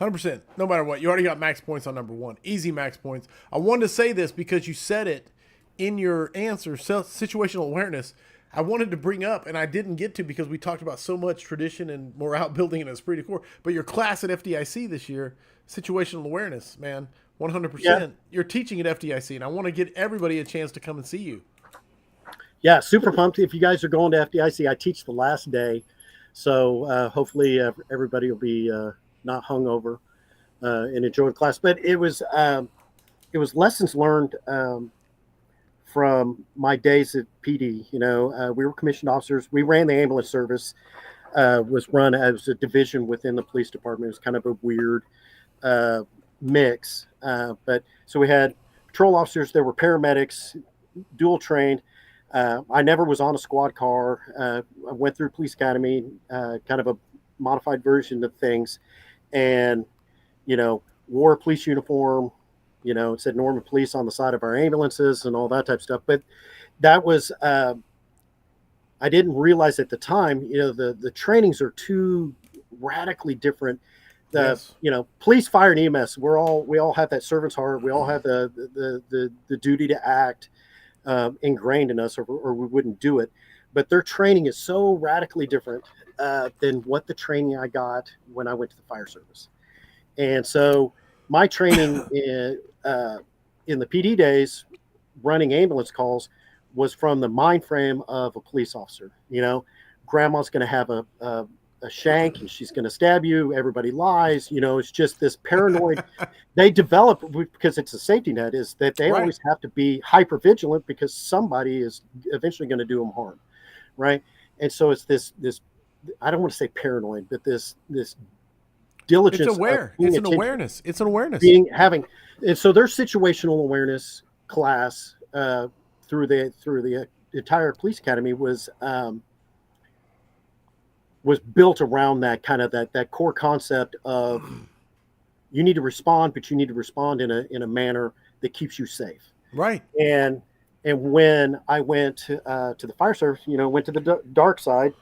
100%. No matter what, you already got max points on number one. Easy max points. I wanted to say this because you said it in your answer, situational awareness. I wanted to bring up, and I didn't get to because we talked about so much tradition and morale building and esprit de corps. But your class at FDIC this year, situational awareness, man, 100%. Yeah. You're teaching at FDIC, and I want to get everybody a chance to come and see you. Yeah, super pumped. If you guys are going to FDIC, I teach the last day. So hopefully everybody will be not hungover and enjoy the class. But it was lessons learned from my days at PD. We were commissioned officers. We ran the ambulance service. Was run as a division within the police department. It was kind of a weird mix. But so we had patrol officers. There were paramedics, dual trained. I never was on a squad car. I went through police academy, kind of a modified version of things, and wore a police uniform. It said Norman Police on the side of our ambulances and all that type of stuff. But that was I didn't realize at the time. The trainings are too radically different. Yes. Police, fire, and EMS. We all have that servant's heart. We all have the duty to act. Ingrained in us, or we wouldn't do it. But their training is so radically different than what the training I got when I went to the fire service. And so my training in the PD days, running ambulance calls, was from the mind frame of a police officer. Grandma's going to have a shank and she's going to stab you. Everybody lies. It's just this paranoid. They develop, because it's a safety net, is that they always have to be hyper vigilant because somebody is eventually going to do them harm. Right. And so it's this, I don't want to say paranoid, but this diligence. It's aware. It's an awareness. It's an awareness. And so their situational awareness class through the entire police academy was built around that kind of that core concept of you need to respond, but you need to respond in a manner that keeps you safe. Right. And when I went to the fire service, went to the dark side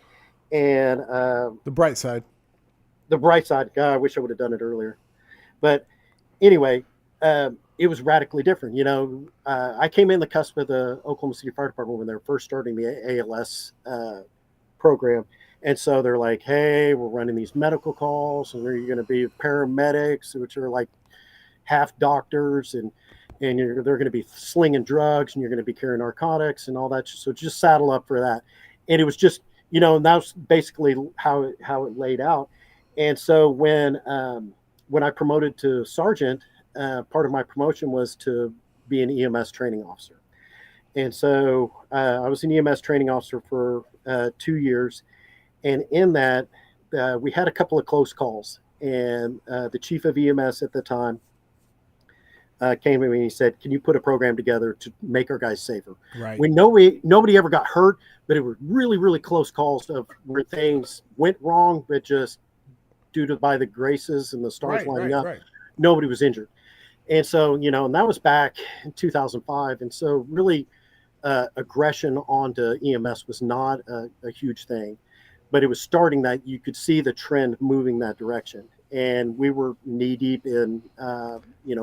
and the bright side. The bright side. God, I wish I would have done it earlier. But anyway, it was radically different. I came in the cusp of the Oklahoma City Fire Department when they were first starting the ALS program. And so they're like, hey, we're running these medical calls, and you're going to be paramedics, which are like half doctors, and they're going to be slinging drugs, and you're going to be carrying narcotics and all that. So just saddle up for that. And it was just, and that was basically how it laid out. And so when I promoted to sergeant, part of my promotion was to be an EMS training officer. And so I was an EMS training officer for 2 years. And in that, we had a couple of close calls. And the chief of EMS at the time came to me and he said, can you put a program together to make our guys safer? Right. Nobody ever got hurt, but it were really, really close calls of where things went wrong, but just by the graces and the stars lining up, nobody was injured. And so, and that was back in 2005. And so really aggression onto EMS was not a huge thing. But it was starting that you could see the trend moving that direction. And we were knee deep in,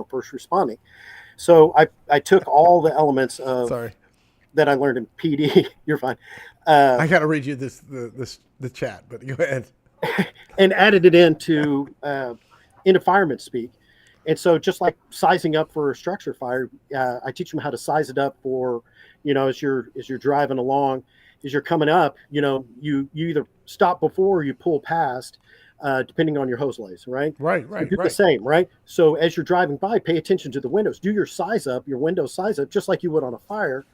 first responding. So I took all the elements of that I learned in PD. You're fine. I got to read you the chat, but go ahead. And added it into into fireman speak. And so just like sizing up for a structure fire, I teach them how to size it up for, as you're driving along, as you're coming up, you either stop before or you pull past, depending on your hose lays, right? Right, So right, do the right. same, right? So as you're driving by, pay attention to the windows. Do your size up, your window size up, just like you would on a fire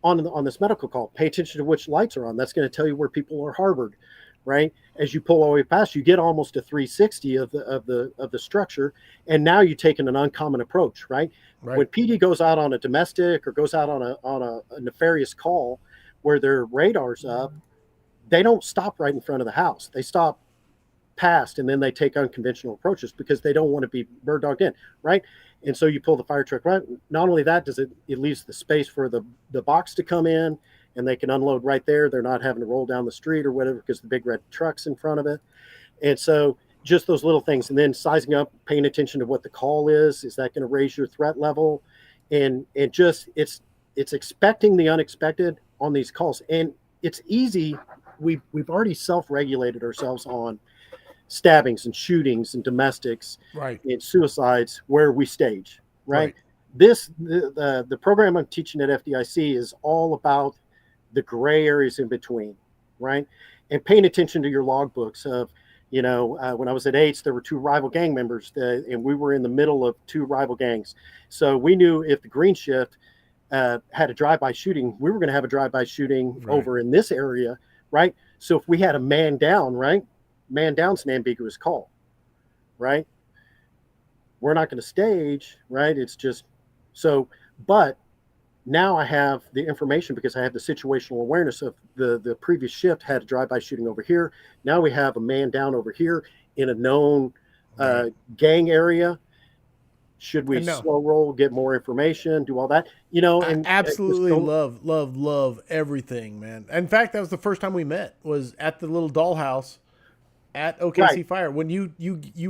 on this medical call. Pay attention to which lights are on. That's going to tell you where people are harbored, right? As you pull all the way past, you get almost a 360 of the structure, and now you're taking an uncommon approach, right? Right. When PD goes out on a domestic or goes out on a nefarious call where their radar's up, they don't stop right in front of the house. They stop past and then they take unconventional approaches because they don't want to be bird dogged in, right? And so you pull the fire truck right. Not only that, does it leaves the space for the box to come in and they can unload right there. They're not having to roll down the street or whatever because the big red truck's in front of it. And so just those little things, and then sizing up, paying attention to what the call is that going to raise your threat level? And just it's expecting the unexpected on these calls. And it's easy. We've already self-regulated ourselves on stabbings and shootings and domestics Right. and suicides where we stage, right? Right. The program I'm teaching at FDIC is all about the gray areas in between, right? And paying attention to your logbooks of, when I was at AIDS, there were two rival gang members, and we were in the middle of two rival gangs. So we knew if the green shift had a drive-by shooting, we were going to have a drive-by shooting Right. over in this area, right? So if we had a man down, right? Man down's an ambiguous call, right? We're not going to stage, right? It's just so, but now I have the information because I have the situational awareness of the previous shift had a drive-by shooting over here. Now we have a man down over here in a known gang area. Should we slow roll, get more information, do all that? I And absolutely love everything, man. In fact, that was the first time we met, was at the little dollhouse at OKC Right. Fire, when you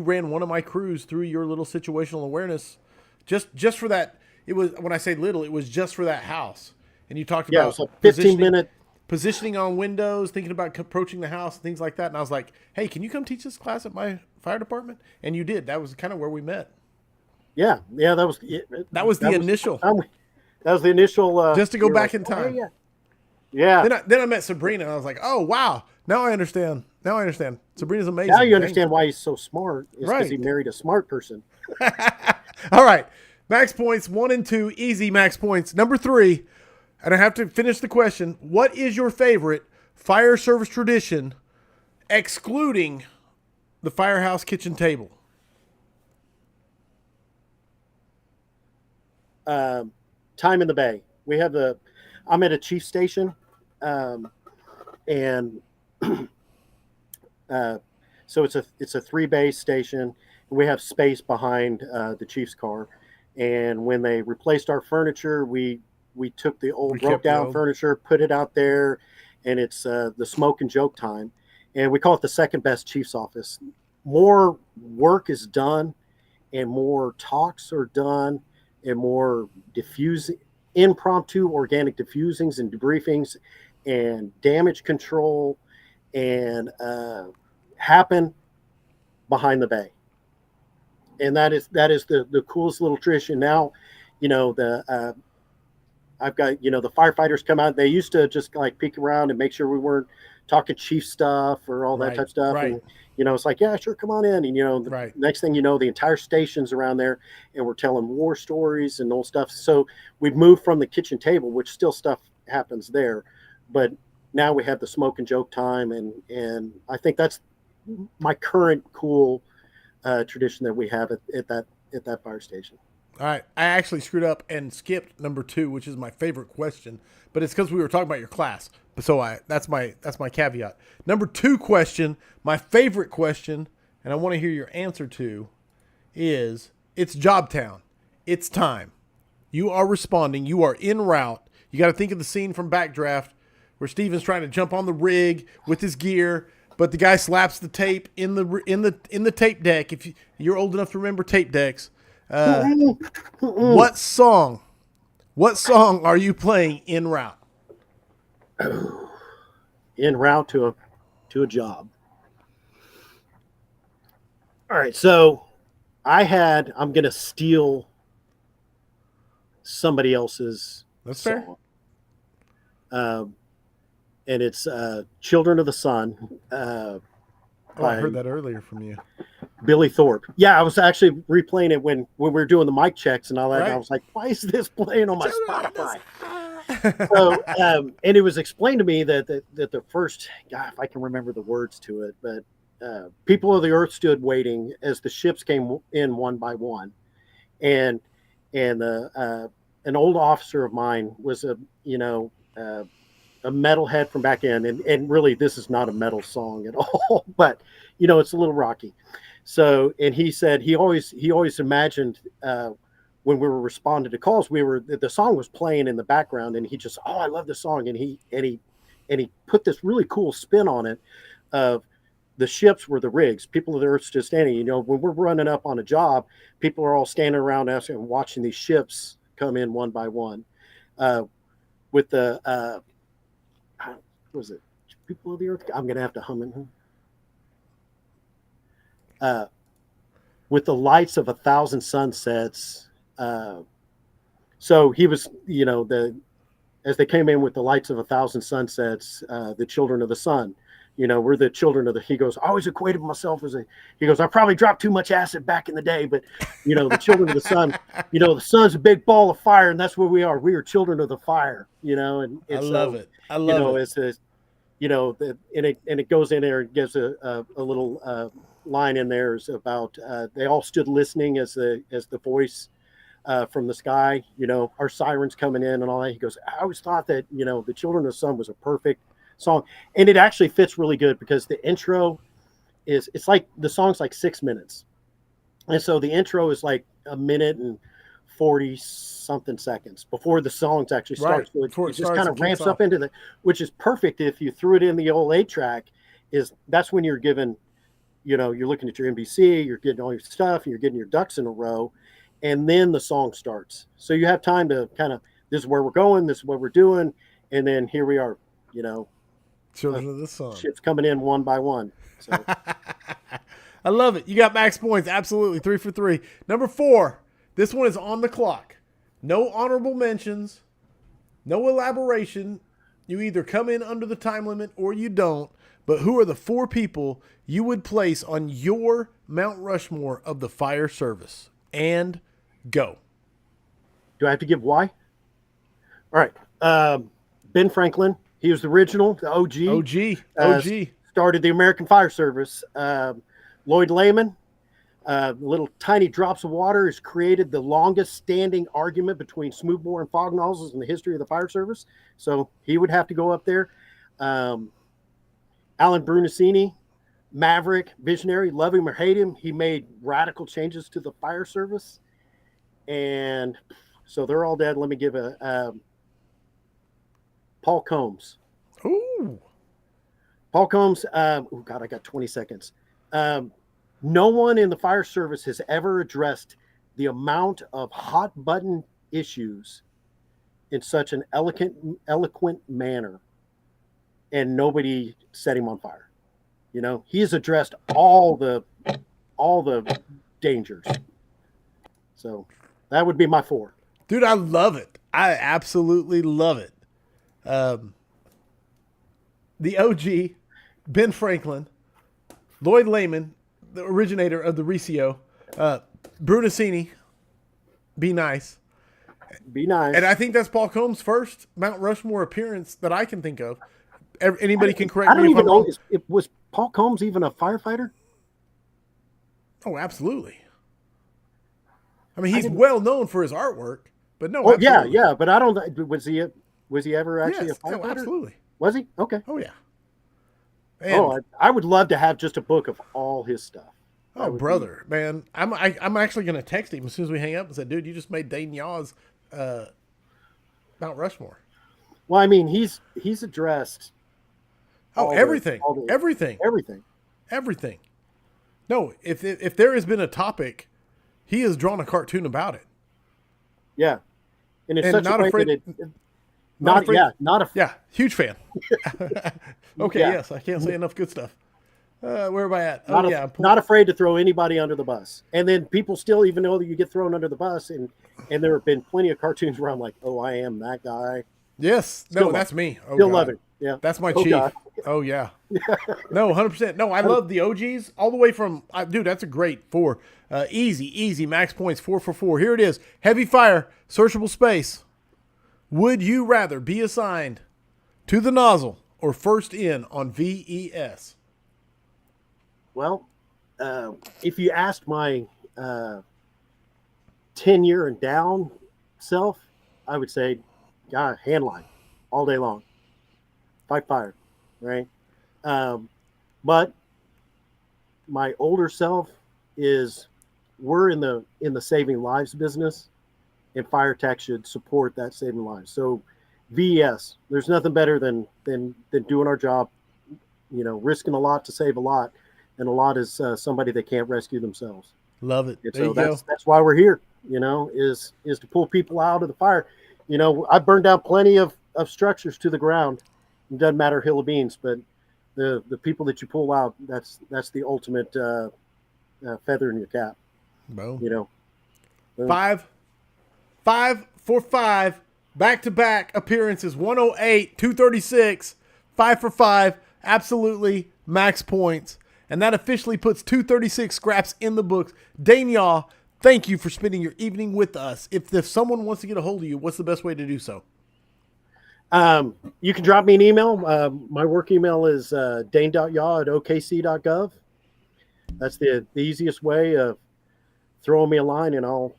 ran one of my crews through your little situational awareness, just for that. It was, when I say little, it was just for that house, and you talked Yeah, it about was a 15-minute. positioning on windows, thinking about approaching the house, things like that. And I was like, hey, can you come teach this class at my fire department? And you did. That was kind of where we met. Yeah, that was the initial. That was the initial. Just to go back like, in time. Oh, yeah. Then I met Sabrina, and I was like, oh wow, now I understand. Sabrina's amazing. Now you understand why he's so smart. It's because he married a smart person. All right. Max points 1 and 2, easy max points. Number 3, and I have to finish the question. What is your favorite fire service tradition, excluding the firehouse kitchen table? Time in the bay. I'm at a chief station, and so it's a 3-bay station, and we have space behind the chief's car. And when they replaced our furniture, we took the old broke down furniture, put it out there, and it's the smoke and joke time, and we call it the second best chief's office. More work is done, and more talks are done, and more impromptu organic diffusings and debriefings and damage control and happen behind the bay. And that is the coolest little tradition. Now, I've got, the firefighters come out. They used to just like peek around and make sure we weren't talking chief stuff or all that type of stuff. Right. And, it's like, yeah, sure, come on in. And, the next thing you know, the entire station's around there and we're telling war stories and old stuff. So we've moved from the kitchen table, which still stuff happens there. But now we have the smoke and joke time. And I think that's my current cool tradition that we have at that fire station. All right. I actually screwed up and skipped number 2, which is my favorite question, but it's because we were talking about your class. So that's my caveat. Number 2 question, my favorite question, and I want to hear your answer to, is it's job town. It's time. You are responding. You are en route. You got to think of the scene from Backdraft where Steven's trying to jump on the rig with his gear, but the guy slaps the tape in the tape deck. If you're old enough to remember tape decks. What song are you playing en route? En route to a job. All right, so I'm going to steal somebody else's That's fair. song. And it's Children of the Sun I by heard that earlier from you. Billy Thorpe. Yeah, I was actually replaying it when we were doing the mic checks and all that. Right. And I was like, why is this playing on my Spotify? So, So, and it was explained to me that the first, God, if I can remember the words to it, but people of the earth stood waiting as the ships came in one by one, and an old officer of mine was a metalhead from back in, and really this is not a metal song at all, but it's a little rocky. So, and he said he always imagined when we were responding to calls, the song was playing in the background, and he just, oh, I love this song, and he put this really cool spin on it of the ships were the rigs. People of the earth just standing. When we're running up on a job, people are all standing around us and watching these ships come in one by one. With the what was it? People of the earth. I'm gonna have to hum it. With the lights of 1,000 sunsets. So he was, as they came in with the lights of 1,000 sunsets, the children of the sun. We're the children of the. He goes, I always equated myself as He goes, I probably dropped too much acid back in the day, but the children of the sun. The sun's a big ball of fire, and that's where we are. We are children of the fire. And I love it. I love it. It's and it goes in there and gives a little line in there is about they all stood listening as the voice from the sky. Our sirens coming in and all that. He goes, I always thought that the children of the sun was a perfect song, and it actually fits really good because the intro it's like the song's like 6 minutes, and so the intro is like a minute and 40 something seconds before the songs actually start. Right. So it just kind of ramps up into which is perfect if you threw it in the old 8-track. That's when you're given, you're looking at your NBC, you're getting all your stuff, and you're getting your ducks in a row, and then the song starts. So you have time to kind of, this is where we're going, this is what we're doing, and then here we are, Children of the Sun. Ships coming in one by one. So. I love it. You got max points. Absolutely. 3 for 3. Number 4. This one is on the clock. No honorable mentions. No elaboration. You either come in under the time limit or you don't. But who are the 4 people you would place on your Mount Rushmore of the fire service? And go. Do I have to give why? All right. Ben Franklin. He was the original, the OG. OG. Started the American Fire Service. Lloyd Lehman, little tiny drops of water, has created the longest standing argument between smoothbore and fog nozzles in the history of the fire service. So he would have to go up there. Alan Brunacini, maverick, visionary, love him or hate him. He made radical changes to the fire service. And so they're all dead. Let me give Paul Combs. Ooh. Paul Combs. Oh, God, I got 20 seconds. No one in the fire service has ever addressed the amount of hot button issues in such an eloquent manner, and nobody set him on fire. He has addressed all the dangers. So that would be my 4. Dude, I love it. I absolutely love it. The OG, Ben Franklin, Lloyd Lehman, the originator of the Ricio, Brunacini, be nice. Be nice. And I think that's Paul Combs' first Mount Rushmore appearance that I can think of. Anybody can correct me if I'm wrong. Was Paul Combs even a firefighter? Oh, absolutely. I mean, he's well known for his artwork, but no. Oh, absolutely. yeah, but I don't. Was he ever actually a firefighter? Oh, absolutely. Was he? Okay. Oh yeah. And, I would love to have just a book of all his stuff. Oh, brother, man, I'm actually going to text him as soon as we hang up and say, dude, you just made Dane Yaw's Mount Rushmore. Well, I mean, he's addressed. Everything. No, if there has been a topic, he has drawn a cartoon about it. Yeah, and it's such not a way afraid. Not a huge fan. Okay, Yeah. yes, I can't say enough good stuff. Where am I at? Oh, Not, yeah. not afraid to throw anybody under the bus. And then people still even know that you get thrown under the bus. And there have been plenty of cartoons where I'm like, oh, I am that guy. Yes. Still No, love that's it. me. Oh, Still God. love it. Yeah. That's my Oh, chief. God. Oh, yeah. No, 100%. No, I love the OGs all the way from, dude, that's a great 4. Easy, max points, 4 for 4. Here it is. Heavy fire, searchable space. Would you rather be assigned to the nozzle or first in on VES? Well, if you asked my 10-year and down self, I would say, God, hand line all day long. Fight fire, right? But my older self is we're in the saving lives business, and fire tech should support that saving lives. So VES, there's nothing better than doing our job, risking a lot to save a lot, and a lot is somebody that can't rescue themselves. Love it. And There so you go. that's why we're here, is to pull people out of the fire. I've burned down plenty of structures to the ground. It doesn't matter hill of beans, but the people that you pull out, that's the ultimate feather in your cap. Boom. 5 for 5 back-to-back appearances, 108, 236, 5 for 5, absolutely max points. And that officially puts 236 scraps in the books. Dane Yaw, thank you for spending your evening with us. If someone wants to get a hold of you, what's the best way to do so? You can drop me an email. My work email is dane.yaw@okc.gov. That's the easiest way of throwing me a line, and I'll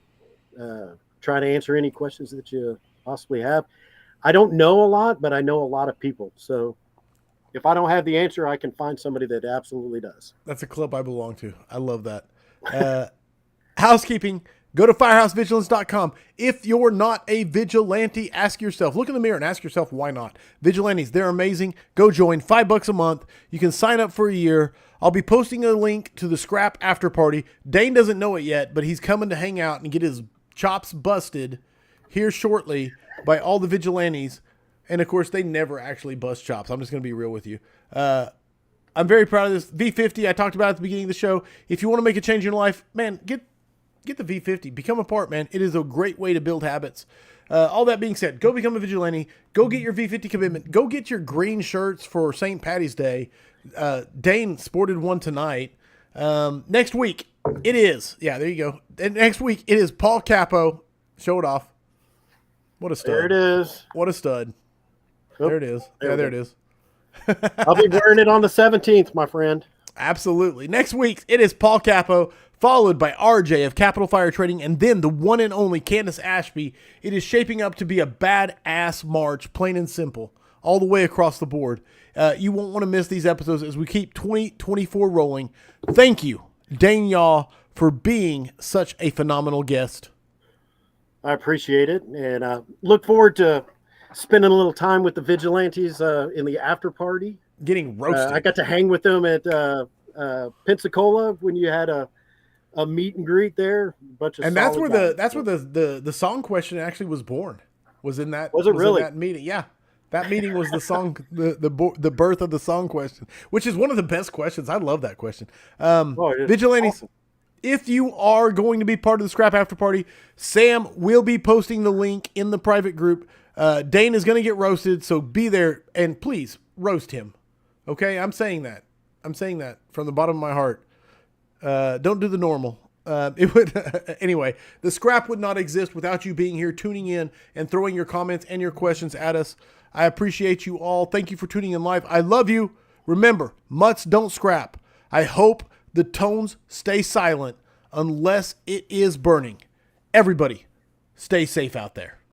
try to answer any questions that you possibly have. I don't know a lot, but I know a lot of people. So if I don't have the answer, I can find somebody that absolutely does. That's a club I belong to. I love that. Housekeeping. Go to firehousevigilance.com. If you're not a vigilante, ask yourself, look in the mirror and ask yourself, why not? Vigilantes, they're amazing. Go join. $5 a month. You can sign up for a year. I'll be posting a link to the scrap after party. Dane doesn't know it yet, but he's coming to hang out and get his chops busted here shortly by all the vigilantes. And of course, they never actually bust chops. I'm just going to be real with you. I'm very proud of this. V50, I talked about at the beginning of the show. If you want to make a change in your life, man, get the V50. Become a part, man. It is a great way to build habits. All that being said, go become a vigilante. Go get your V50 commitment. Go get your green shirts for St. Patty's Day. Dane sported one tonight. Next week, it is. Yeah, there you go. And next week, it is Paul Capo. Show it off. What a stud. There it is. What a stud. Oh, there it is. There it is. I'll be wearing it on the 17th, my friend. Absolutely. Next week, it is Paul Capo, followed by RJ of Capital Fire Trading, and then the one and only Candace Ashby. It is shaping up to be a badass March, plain and simple, all the way across the board. You won't want to miss these episodes as we keep 2024 rolling. Thank you, Dane Yaw, for being such a phenomenal guest. I appreciate it, and look forward to spending a little time with the vigilantes in the after party. Getting roasted. I got to hang with them at Pensacola when you had a meet and greet there. And that's where the song question actually was born. Was in that? Was it really? In that meeting? Yeah, that meeting was the song, the birth of the song question, which is one of the best questions. I love that question. Vigilantes. Awesome. If you are going to be part of the Scrap After Party, Sam will be posting the link in the private group. Dane is going to get roasted, so be there and please roast him. Okay, I'm saying that from the bottom of my heart. Don't do the normal. It would anyway. The scrap would not exist without you being here, tuning in, and throwing your comments and your questions at us. I appreciate you all. Thank you for tuning in live. I love you. Remember, mutts don't scrap. I hope the tones stay silent unless it is burning. Everybody, stay safe out there.